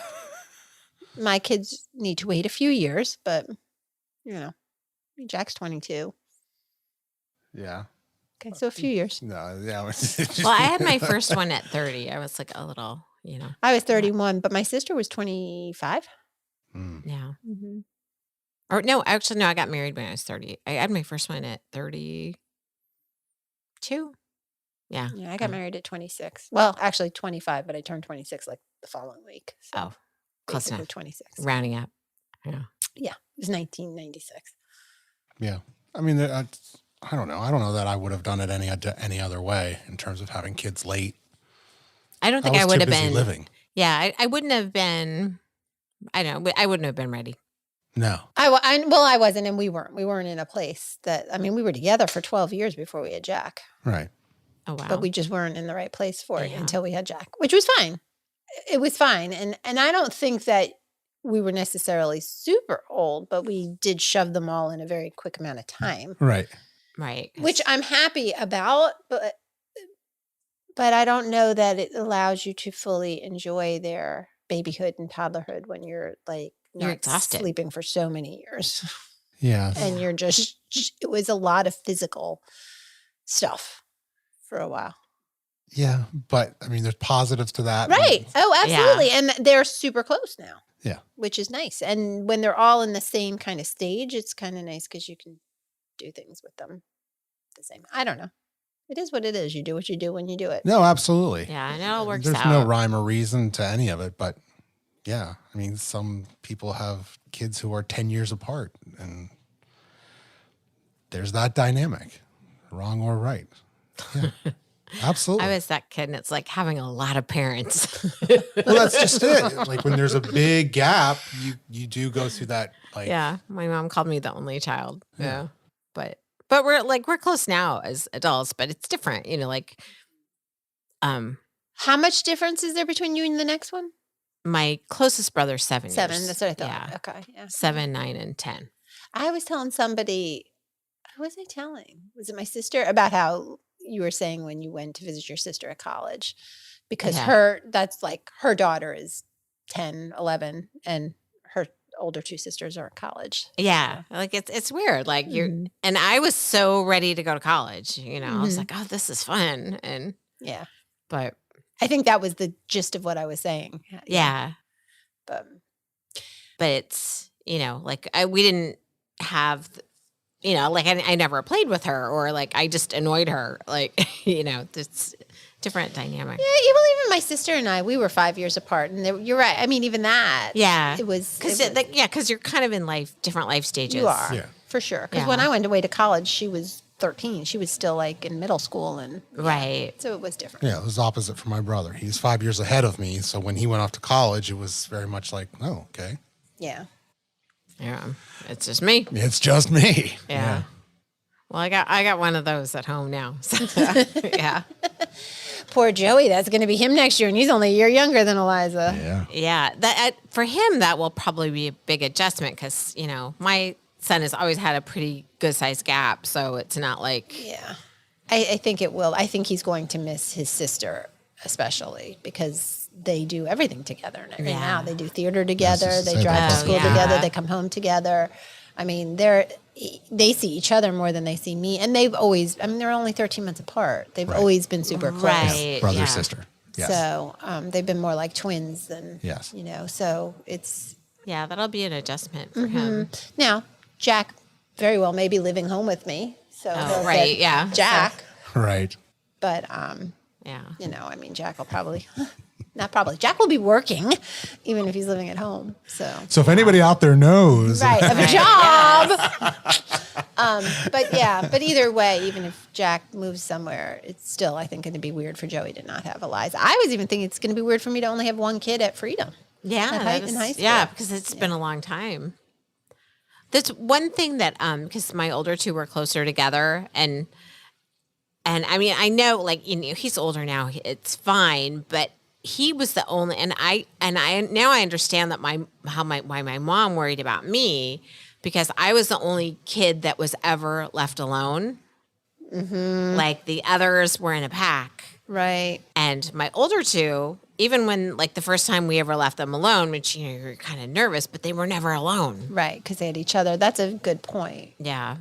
My kids need to wait a few years, but Jack's 22. Yeah. Okay, so a few years. No, yeah. Well, I had my first one at 30. I was like a little, I was 31, but my sister was 25. Mm. yeah. Mm-hmm. Or no, actually, no, I got married when I was 30. I had my first one at 32. Yeah. Yeah, I got married at 26. Well, actually 25, but I turned 26 like the following week. So Oh, close basically enough. 26. Rounding up. Yeah. Yeah, it was 1996. Yeah. I mean, I don't know. I don't know that I would have done it any other way in terms of having kids late. I don't think was I would too have busy been. living. Yeah, I wouldn't have been. I don't know. I wouldn't have been ready. No. I wasn't, and we weren't. We weren't in a place that, we were together for 12 years before we had Jack, Right. Oh wow. but we just weren't in the right place for it Yeah. until we had Jack, which was fine. It was fine. And I don't think that we were necessarily super old, but we did shove them all in a very quick amount of time, Right. Right. which I'm happy about, but I don't know that it allows you to fully enjoy their babyhood and toddlerhood when you're like You're not exhausted. sleeping for so many years. Yeah. And you're just, it was a lot of physical stuff for a while. Yeah. But I mean, there's positives to that. Right. Oh, absolutely. And they're super close now. Yeah. Which is nice. And when they're all in the same kind of stage, it's kind of nice because you can do things with them the same. I don't know. It is what it is. You do what you do when you do it. No, absolutely. Yeah, and it all works There's out. no rhyme or reason to any of it, but yeah, I mean, some people have kids who are 10 years apart, and there's that dynamic, wrong or right. Yeah, absolutely. I was that kid, and it's like having a lot of parents. Well, that's just it. Like when there's a big gap, you do go through that. Like, Yeah, my mom called me the only child. Yeah, but we're close now as adults, but it's different, like How much difference is there between you and the next one? my closest brother's 7 years. 7. That's what I thought. Yeah, Okay. Yeah. 7, 9, and 10. I was telling somebody, who was I telling? Was it my sister? About how you were saying when you went to visit your sister at college, because Yeah. that's like her daughter is 10, 11, and her older 2 sisters are at college. Yeah, like it's weird. Like Mhm. and I was so ready to go to college. I was Mhm. like, oh, this is fun, Yeah. but I think that was the gist of what I was saying. yeah. But But it's like we didn't have like I never played with her, or like I just annoyed her, like it's different dynamic. yeah, well, even my sister and I, we were 5 years apart, and you're right. I mean, even that, Yeah, it was because you're kind of in different life stages. you are Yeah. for sure. Because when I went away to college, she was 13. She was still like in middle school, and Right. so it was different. Yeah, it was opposite for my brother. He's 5 years ahead of me. So when he went off to college, it was very much like, oh, okay. Yeah. Yeah, it's just me. It's just me. Yeah. Well, I got one of those at home now. So, yeah. Poor Joey, that's going to be him next year, and he's only a year younger than Eliza. Yeah. Yeah, that for him that will probably be a big adjustment because my son has always had a pretty good sized gap, so it's not like Yeah. I think it will. I think he's going to miss his sister, especially because they do everything together now. They do theater together. Yes, They said drive that. to school Yeah. together. They come home together. I mean, they see each other more than they see me. And they've always, they're only 13 months apart. They've always been super close. Right. Brother, Yeah. sister. Yes. So they've been more like twins than, Yes. so it's, yeah, that'll be an adjustment for him. now Jack very well may be living home with me. So Oh, he'll right, get yeah. Jack. Right. But, Yeah. Jack will probably, not probably, Jack will be working even if he's living at home. So So if anybody out there knows, right, of a Right. job. But either way, even if Jack moves somewhere, it's still, I think, going to be weird for Joey to not have Eliza. I was even thinking it's going to be weird for me to only have one kid at Freedom. Yeah, in high school. Yeah, because it's been a long time. That's one thing that because my older 2 were closer together, and I mean I know he's older now, it's fine, but he was the only, and I now I understand that why my mom worried about me, because I was the only kid that was ever left alone. Mm-hmm. Like the others were in a pack. Right. And my older 2, even when the first time we ever left them alone, which you're kind of nervous, but they were never alone. Right, because they had each other. That's a good point. Yeah.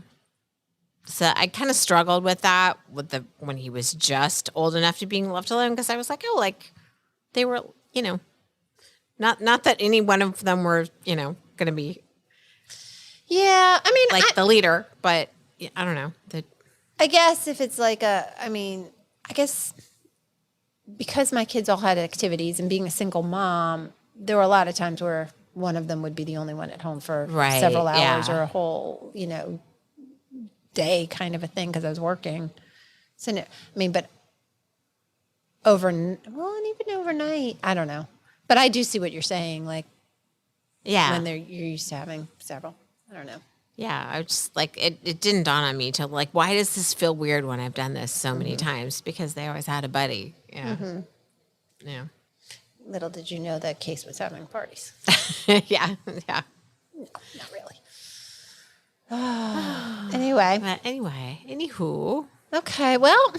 So I kind of struggled with that when he was just old enough to being left alone, because I was like, oh, they were, not that any one of them were, going to be Yeah, I mean, the leader, but I don't know. I guess if it's I guess because my kids all had activities and being a single mom, there were a lot of times where one of them would be the only one at home for Right, several hours yeah. or a whole, day kind of a thing because I was working. So, no, but and even overnight, I don't know. But I do see what you're saying, Yeah. when you're used to having several. I don't know. Yeah, I was just it didn't dawn on me till why does this feel weird when I've done this so many times? Because they always had a buddy. Yeah. Yeah. little did you know that Case was having parties. Yeah. Not really. Anyway. But anyway, anywho. Okay, well,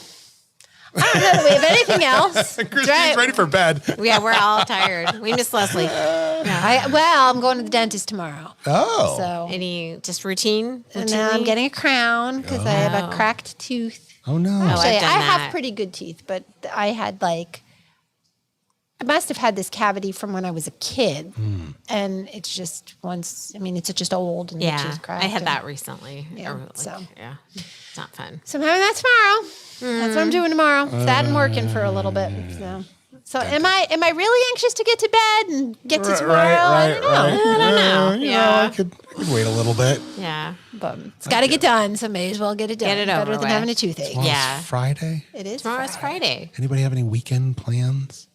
I don't know that we have anything else. Christine's ready for bed. Yeah, we're all tired. We miss Leslie. I'm going to the dentist tomorrow. Oh. So, Any just routine? and now I'm getting a crown because I have a cracked tooth. Oh, no. Actually, I've done I that. have pretty good teeth, but I had I must have had this cavity from when I was a kid. And it's just it's just old and it's just cracked. I had that recently. Yeah, Yeah, it's not fun. So I'm having that tomorrow. That's what I'm doing tomorrow. That and working for a little bit. So am I really anxious to get to bed and get to tomorrow? I don't know. I don't know. I could wait a little bit. Yeah. But it's got to get done, so may as well get it done. Get it Better over than with. having a toothache. Tomorrow's Yeah. Friday. It is. Tomorrow's Friday. Anybody have any weekend plans?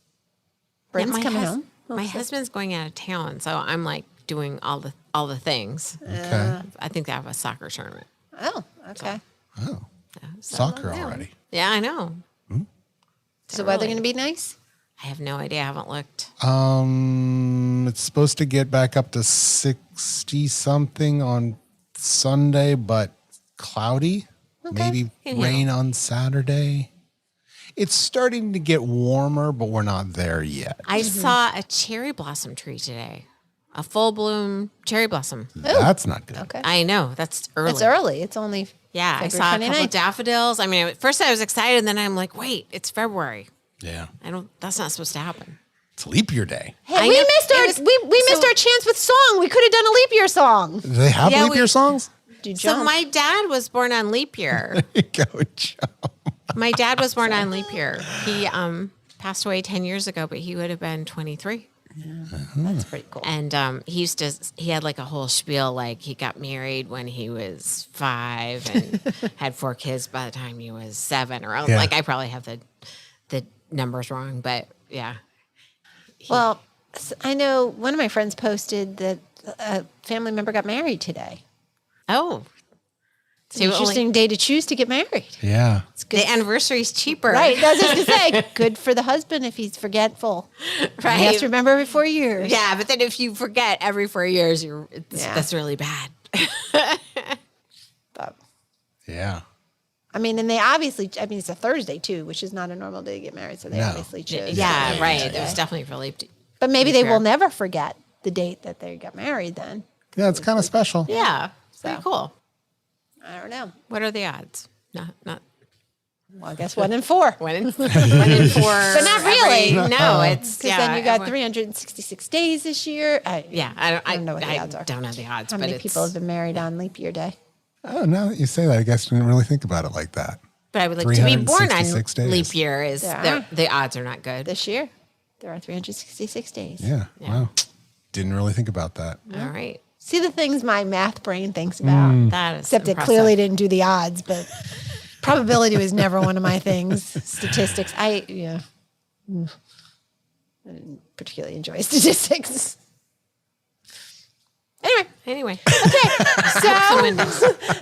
Brent's my coming hus- home. My husband's going out of town, so I'm like doing all the things. Okay. I think they have a soccer tournament. Oh, okay. Oh, So, soccer yeah. already. Yeah, I know. Is the weather going to be nice? I have no idea. I haven't looked. It's supposed to get back up to 60 something on Sunday, but cloudy. Maybe Can rain on Saturday. It's starting to get warmer, but we're not there yet. I saw a cherry blossom tree today. A full bloom cherry blossom. That's not good. Okay. I know. That's early. It's early. It's only Yeah, I February saw a couple 29th. of daffodils. I mean, at first I was excited, and then I'm like, wait, it's February. Yeah. That's not supposed to happen. It's leap year day. Hey, I we know. missed our It was- we missed so- our chance with song. We could have done a leap year song. Do they have Yeah, leap year songs? Do So jump. my dad was born on leap year. There you go, Joe. My dad was born on leap year. He passed away 10 years ago, but he would have been 23. That's pretty cool. And he had like a whole spiel, like he got married when he was 5 and had 4 kids by the time he was 7 or Yeah. like I probably have the numbers wrong, but yeah. Well, I know one of my friends posted that a family member got married today. Oh, It's an interesting day to choose to get married. Yeah. It's good. the anniversary is cheaper. Right. I was just going to say, good for the husband if he's forgetful. Right. He has to remember every 4 years. Yeah, but then if you forget every 4 years, Yeah. that's really bad. But, Yeah. and they obviously, it's a Thursday too, which is not a normal day to get married. So they No. obviously chose. Yeah, to- right. It was definitely really. But maybe they fair. will never forget the date that they got married then. Yeah, it's kind of special. Yeah, pretty cool. I don't know. What are the odds? Not Well, I guess 1 in 4. 1 in 4. But not really. No, it's Because then you got 366 days this year. Yeah, I don't know what the odds are. don't know the odds. How but many it's, people have been married on leap year day? Oh, now that you say that, I guess I didn't really think about it like that. But I would like to be born on 366 days. leap year. Is Yeah. the odds are not good. This year, there are 366 days. Yeah. Wow. Didn't really think about that. All right, See the things my math brain thinks about. that is Except it impressive. clearly didn't do the odds, but probability was never one of my things. Statistics, I didn't particularly enjoy statistics. Anyway, So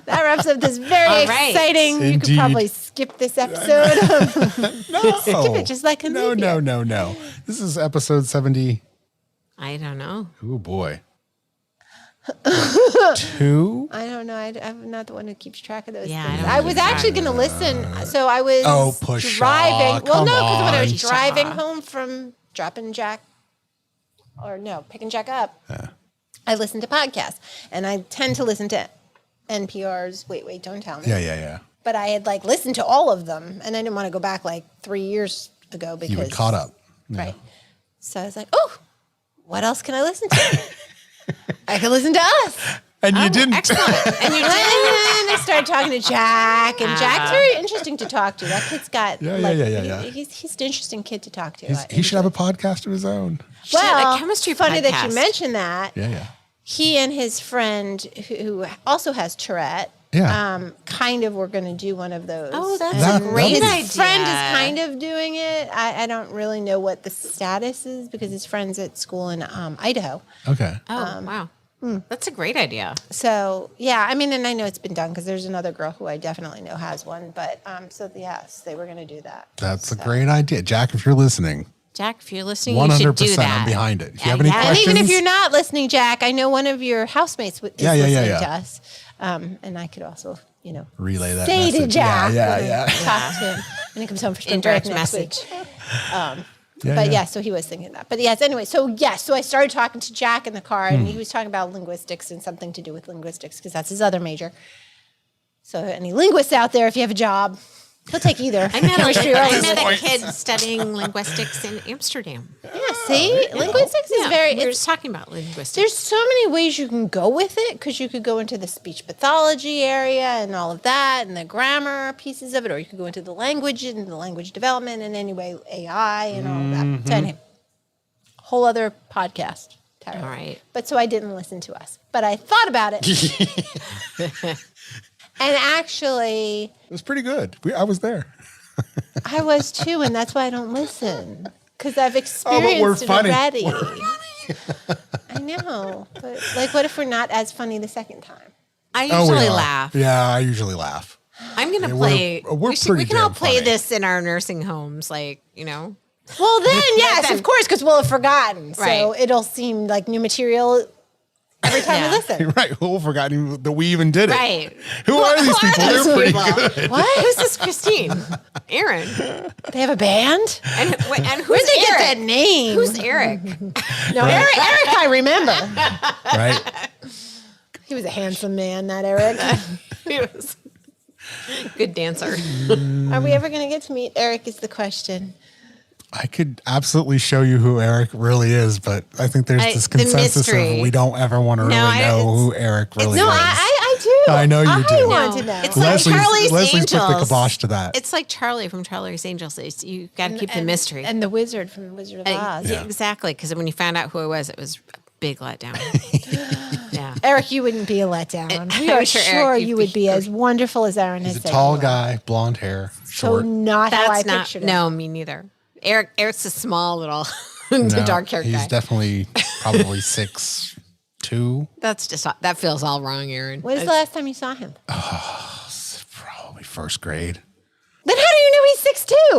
that wraps up this very All right. exciting. You could Indeed. probably skip this episode. No. Skip it just like a No, leap no, year. no, no. This is episode 70. I don't know. Oh, boy. 2? I don't know. I'm not the one who keeps track of those Yeah, I things. don't I was keep actually going to listen. So I was Oh, Pshaw, driving. Well, come no, because when I on. was driving home from dropping Jack, or no, picking Jack up, I listened to podcasts. And I tend to listen to NPR's Wait, Don't Tell Me. Yeah. But I had listened to all of them. And I didn't want to go back 3 years ago because. You were caught up. Yeah. Right. So I was like, oh, what else can I listen to? I can listen to us. And you didn't. Excellent. And you And did. then I started talking to Jack, and Jack's very interesting to talk to. That kid's got Yeah. He's an interesting kid to talk to. He should have a podcast of his own. well, a chemistry funny that you podcast. mentioned that. Yeah. He and his friend, who also has Tourette, Yeah. kind of were going to do one of those. Oh, that's That- a great his idea. friend is kind of doing it. I don't really know what the status is because his friend's at school in Idaho. Okay. Oh, wow. That's a great idea. So, yeah, and I know it's been done because there's another girl who I definitely know has one. But, so yes, they were going to do that. That's a great idea. Jack, if you're listening, Jack, if you're listening, you should do 100%. that. I'm behind it. If you have any And questions, even if you're not listening, Jack, I know one of your housemates is listening to us. And I could also, relay that say to message. Jack Yeah. talk to him when he comes home for spring Indirect break next message. week. So he was thinking that. But yes, anyway, so I started talking to Jack in the car, and he was talking about linguistics and something to do with linguistics because that's his other major. So any linguists out there, if you have a job, he'll take either. I met Chemistry or a linguistics. kid studying linguistics in Amsterdam. Yeah, see? Linguistics is We were it's just talking about linguistics. there's so many ways you can go with it because you could go into the speech pathology area and all of that and the grammar pieces of it, or you could go into the language and the language development and anyway AI and all of that. So anyway, whole other podcast. Tyra. All right. But so I didn't listen to us, but I thought about it. And actually, It was pretty good. I was there. I was too, and that's why I don't listen because I've we're experienced it funny. already. I know, but what if we're not as funny the second time? I We usually are. laugh. Yeah, I usually laugh. I'm going to we're- play. we're we pretty can all damn play funny. this in our nursing homes, Well, then, yes, of course, because we'll have forgotten. So Right. it'll seem like new material every time we listen. Right. Who forgot that we even did it? Right. Who are these people? those They're pretty people? good. What? Who's this Christine? Aaron. They have a band? And who's Where'd they Eric? get that name? Who's Eric? No, Eric I remember. Right. He was a handsome man, that Eric. He was good dancer. Are we ever going to get to meet Eric is the question. I could absolutely show you who Eric really is, but I think there's this the consensus mystery. of we don't ever want to really know who Eric really No, is. I do. I know you do. I want to know. It's like Charlie's Leslie's put the Angels. kibosh to that. It's like Charlie from Charlie's Angels. You got to keep the mystery. And the wizard from Wizard of Oz. Yeah, exactly. Because when you found out who it was a big letdown. Yeah. Eric, you wouldn't be a letdown. We I'm are sure, sure, Eric, you'd you would be be as wonderful as Aaron has He's a said. tall you are. guy, blonde hair, So short. not how I That's not. pictured it. No, me neither. Eric's a small little No, dark haired he's guy. definitely probably 6'2". That's just that feels all wrong, Aaron. When was the last time you saw him? Probably first grade. Then how do you know he's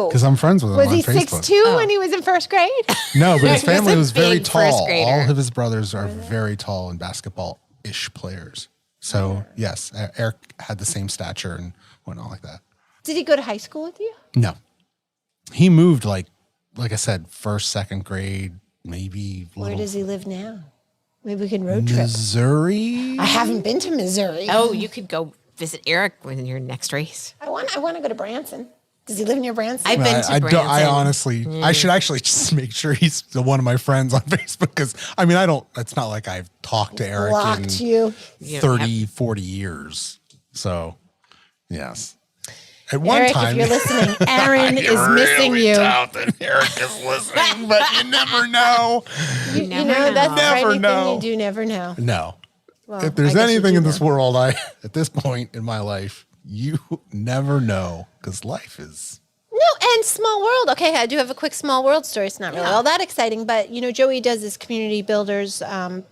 6'2"? Because I'm friends with him Was on he Facebook. 6'2" when he was in first grade? No, but his family a was very big first tall. grader. All of his brothers are very tall and basketball-ish players. So, yes, Eric had the same stature and whatnot like that. Did he go to high school with you? No. He moved like I said, first, second grade, maybe Where does he live now? Maybe we can road trip. Missouri? I haven't been to Missouri. Oh, you could go visit Eric when your next race. I want to go to Branson. Does he live near Branson? I've been to I Branson. honestly, I should actually just make sure he's one of my friends on Facebook because, it's not like I've talked to Eric Blocked in you. 30, 40 years. So, yes. At one Eric, time, if you're listening, Aaron is missing you. doubt that Eric is listening, but you never know. You never know, know. that's Never the right know. thing you do never know. No. Well, If there's I guess you anything do in this know. world, at this point in my life, you never know because life is. No, and Small World. Okay, I do have a quick Small World story. It's not really all that exciting, but Joey does this Community Builders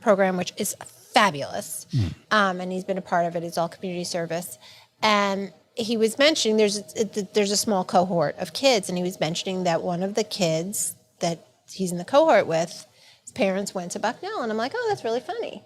program, which is fabulous, and he's been a part of it. It's all community service, and he was mentioning there's a small cohort of kids, and he was mentioning that one of the kids that he's in the cohort with, his parents went to Bucknell, and I'm like, oh, that's really funny.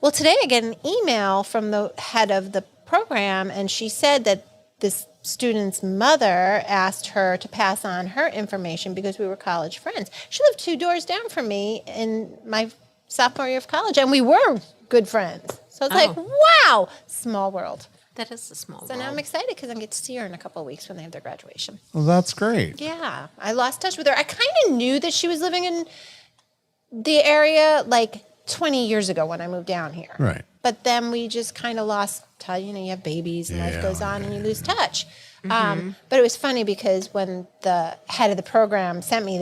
Well, today I get an email from the head of the program, and she said that this student's mother asked her to pass on her information because we were college friends. She lived 2 doors down from me in my sophomore year of college, and we were good friends. So it's like, wow, small world. That is a small So world. now I'm excited because I get to see her in a couple of weeks when they have their graduation. Well, that's great. Yeah, I lost touch with her. I kind of knew that she was living in the area like 20 years ago when I moved down here. Right. But then we just kind of lost touch. You have babies and life goes on and you lose touch. But it was funny because when the head of the program sent me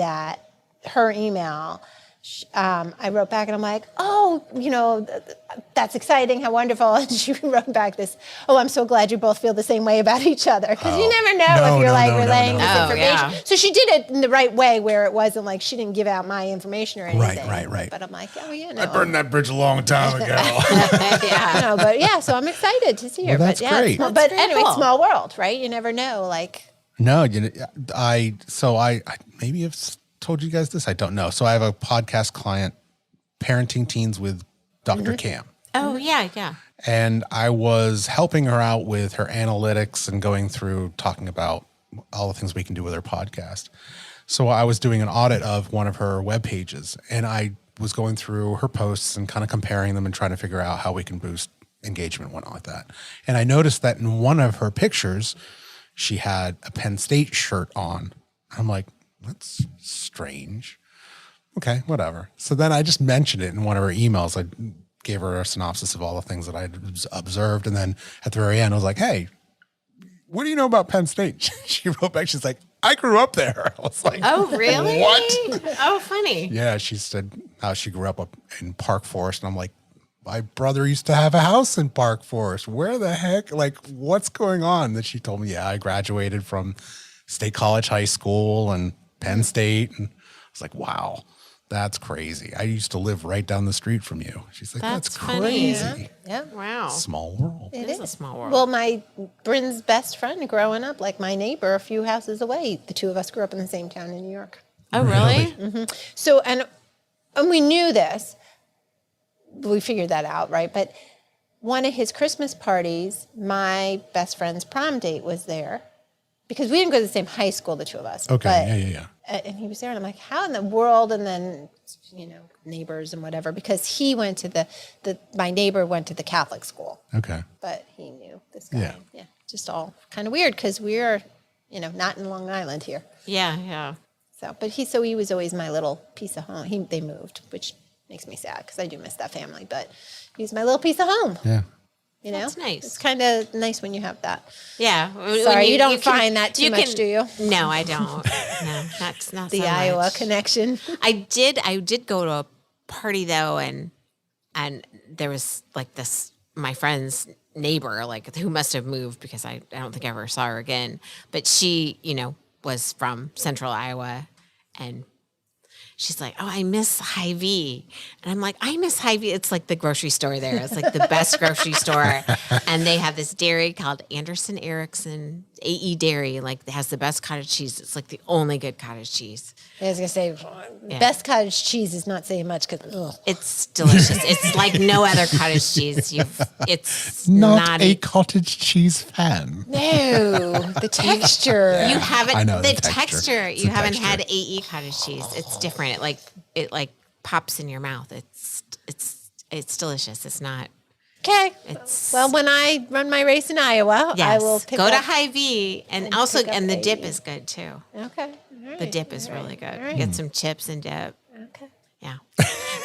her email, I wrote back and I'm like, oh, that's exciting. How wonderful. And she wrote back this, oh, I'm so glad you both feel the same way about each other. Because you never know if you're relaying this information. Yeah. So she did it in the right way where it wasn't like she didn't give out my information or anything. Right. But I'm like, oh, yeah, no. I burned that bridge a long time ago. Yeah. No, but yeah, so I'm excited to see her. Well, that's but yeah, great. But That's very anyway, cool. small world, right? You never know. Like, No, I maybe have told you guys this? I don't know. So I have a podcast client, Parenting Teens with Dr. Cam. Oh, yeah. And I was helping her out with her analytics and going through talking about all the things we can do with her podcast. So I was doing an audit of one of her web pages, and I was going through her posts and kind of comparing them and trying to figure out how we can boost engagement and whatnot like that. And I noticed that in one of her pictures, she had a Penn State shirt on. I'm like, that's strange. Okay, whatever. So then I just mentioned it in one of her emails. I gave her a synopsis of all the things that I had observed. And then at the very end, I was like, hey, what do you know about Penn State? She wrote back, she's like, I grew up there. I was like, Oh, really? What? Oh, funny. Yeah, she said how she grew up in Park Forest. And I'm like, my brother used to have a house in Park Forest. Where the heck? Like, what's going on? Then she told me, yeah, I graduated from State College High School and Penn State. And I was like, wow, that's crazy. I used to live right down the street from you. She's like, that's funny. crazy. Yeah. Wow. Small world. It is a small world. Well, my Bryn's best friend growing up, like my neighbor a few houses away, the two of us grew up in the same town in New York. Oh, really? So, and we knew this. We figured that out, right? But one of his Christmas parties, my best friend's prom date was there because we didn't go to the same high school, the two of us. Okay, yeah. And he was there, and I'm like, how in the world? And then, neighbors and whatever, because he went to my neighbor went to the Catholic school. Okay. But he knew this guy. Yeah. Yeah. Just all kind of weird because we're, not in Long Island here. Yeah. So, but he was always my little piece of home. They moved, which makes me sad because I do miss that family, but he was my little piece of home. Yeah. That's nice. It's kind of nice when you have that. Yeah. Sorry, you don't find that too much, do you? No, I don't. No, not The so Iowa much. connection. I did go to a party though, and there was like this, my friend's neighbor, like who must have moved because I don't think I ever saw her again. But she, was from Central Iowa, and she's like, oh, I miss Hy-Vee. And I'm like, I miss Hy-Vee. It's like the grocery store there. It's like the best grocery store. And they have this dairy called Anderson Erickson AE Dairy. Like, it has the best cottage cheese. It's like the only good cottage cheese. I was going to say, best cottage cheese is not saying much because, It's delicious. It's like no other cottage cheese. It's Not a cottage cheese fan. No, the texture. You haven't, I know the the texture. texture. It's You the haven't texture. had AE cottage cheese. It's different. It like pops in your mouth. It's delicious. It's not. Okay. It's Well, when I run my race in Iowa, yes. I will pick Go to up. Hy-Vee, and and also pick up the dip AE. is good too. Okay. All right. The dip is really good. All right. Get some chips and dip. Okay. Yeah,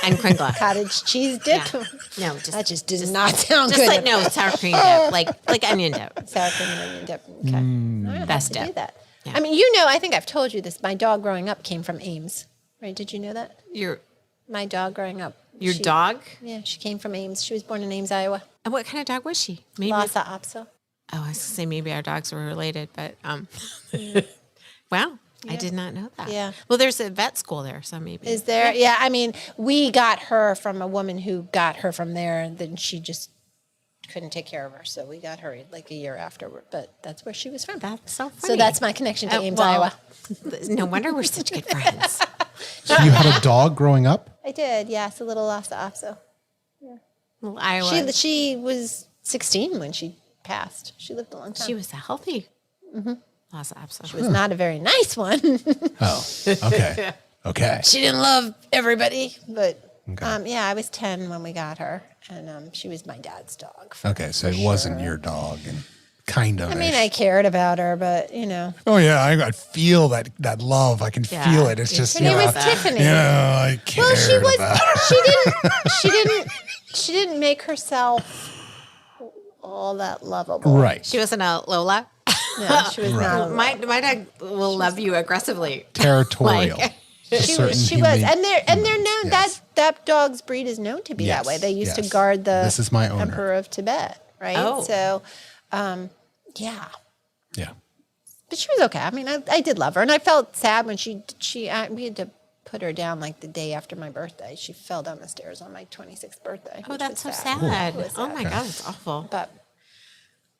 and crinkle. Cottage cheese dip. Yeah. No, That just does not sound just good. like no sour cream dip, like onion dip. Sour cream and onion dip. Okay. All right, I'll Best have to do dip. that. Yeah. I mean, I think I've told you this. My dog growing up came from Ames. Right? Did you know that? My dog growing up. Your she- dog? Yeah, she came from Ames. She was born in Ames, Iowa. And what kind of dog was she? Maybe. Lhasa Apso. Oh, I was gonna say maybe our dogs were related, but wow, I did not know that. Yeah. Well, there's a vet school there, so maybe. Is there? Yeah, I mean, we got her from a woman who got her from there, and then she just couldn't take care of her, so we got her like a year afterward. But that's where she was from. That's so funny. So that's my connection to Ames, well, Iowa. No wonder we're such good friends. So you had a dog growing up? I did, yes, a little Lhasa Apso. Well, Iowa. She was 16 when she passed. She lived a long time. She was a healthy. Lhasa Apso. She was not a very nice one. Oh, okay. Okay. She didn't love everybody, but Okay. I was 10 when we got her, and she was my dad's dog. Okay, so it wasn't your dog, and kind of. I mean, I cared about her, but Oh yeah, I feel that love. I can Yeah. feel it. It's just her name was Tiffany. I cared Well, she was. about her. She didn't make herself all that lovable. Right. She wasn't a Lola. No, she was not. a My dog will love you aggressively. Territorial. Like- She was, and they're known Yes. that dog's breed is known to be Yes, that way. They used to yes. guard the This is my owner. Emperor of Tibet, right? Oh. So, yeah, Yeah. but she was okay. I mean, I did love her, and I felt sad when we had to put her down like the day after my birthday. She fell down the stars on my 26th birthday. Oh, which that's so was sad. It was Oh sad. my God, it's awful. But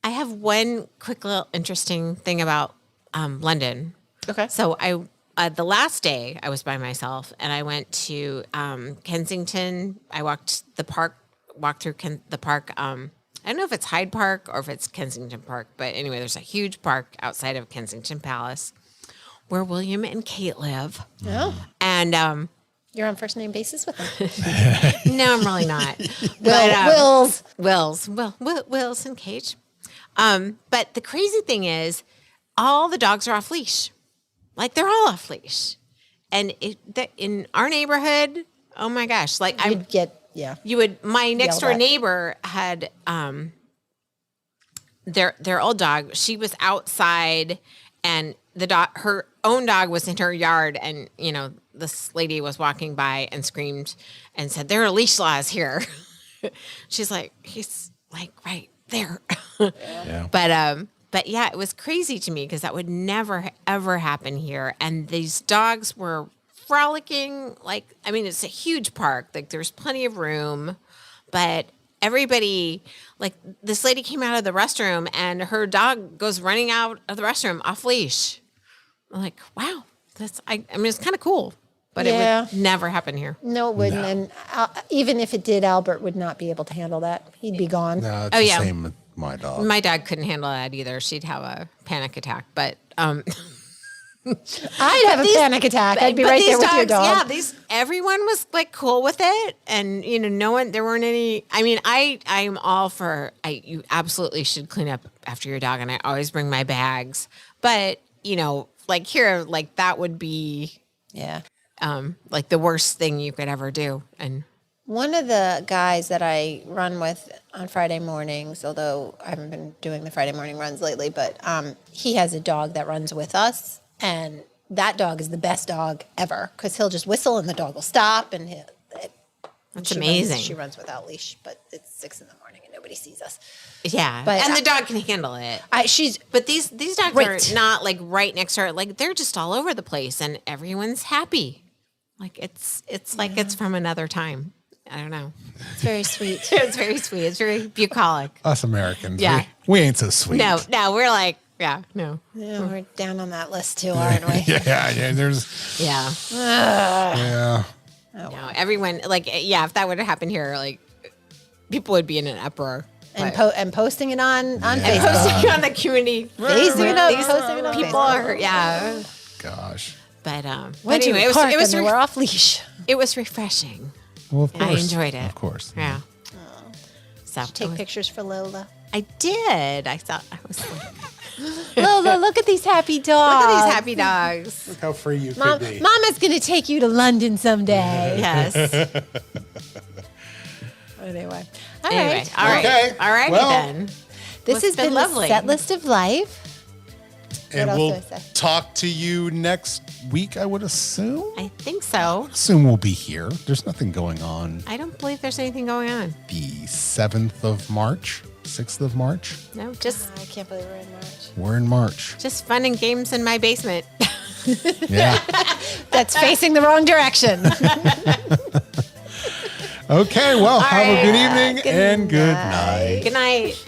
I have one quick little interesting thing about London. okay, So I the last day I was by myself, and I went to Kensington. I walked through the park. I don't know if it's Hyde Park or if it's Kensington Park, but anyway, there's a huge park outside of Kensington Palace where William and Kate live. Oh, And you're on first name basis with them. no, I'm really not. Wills. Wills and Kate. But the crazy thing is, all the dogs are off leash. Like, they're all off leash. And in our neighborhood, oh my gosh, like my next door neighbor had their old dog. She was outside, and her own dog was in her yard, and this lady was walking by and screamed and said, "There are leash laws here." She's like, he's like right there. Yeah. But yeah, it was crazy to me because that would never, ever happen here. And these dogs were frolicking. Like, I mean, it's a huge park. Like, there's plenty of room. But everybody, like, this lady came out of the restroom and her dog goes running out of the restroom off leash. I'm like, wow, I mean, it's kind of cool. But it would never happen here. No, it wouldn't. No. And even if it did, Albert would not be able to handle that. He'd be gone. No, it's the same with my dog. My dog couldn't handle that either. She'd have a panic attack. But I'd have a panic attack. I'd be right there with your dog. Yeah, everyone was like cool with it, and there weren't any. I mean, I'm all for. You absolutely should clean up after your dog, and I always bring my bags. But like here, like that would be like the worst thing you could ever do. And one of the guys that I run with on Friday mornings, although I haven't been doing the Friday morning runs lately, but he has a dog that runs with us, and that dog is the best dog ever because he'll just whistle and the dog will stop, and that's amazing. She runs without leash, but it's 6 a.m. and nobody sees us. Yeah, but and the dog can handle it. But these dogs are not like right next to her. Like, they're just all over the place, and everyone's happy. Like it's like it's from another time. I don't know. It's very sweet. It's very sweet. It's very bucolic. Us Americans, yeah, we ain't so sweet. No, we're like, no. Yeah, we're down on that list too, aren't we? yeah. There's yeah. Oh. No, everyone if that would have happened here, like people would be in an uproar. And posting it on Facebook. And posting it on the community. Posting it on people Facebook. Gosh. But anyway, it was we're off leash. It was refreshing. Well, of course. I enjoyed it. Of course. Yeah. So take pictures for Lola. I did. I was like, Lola, look at these happy dogs. Look at these happy dogs. Look how free you could be. Mama's going to take you to London someday. Yes. Anyway. All right. Okay. All right, then. This has been lovely. The Set List of Life. And we'll talk to you next week, I would assume. I think so. Assume we'll be here. There's nothing going on. I don't believe there's anything going on. The 7th of March, 6th of March. No, just. I can't believe we're in March. We're in March. Just fun and games in my basement. Yeah. That's facing the wrong direction. Okay, well, have a good evening Good and good night. Good night.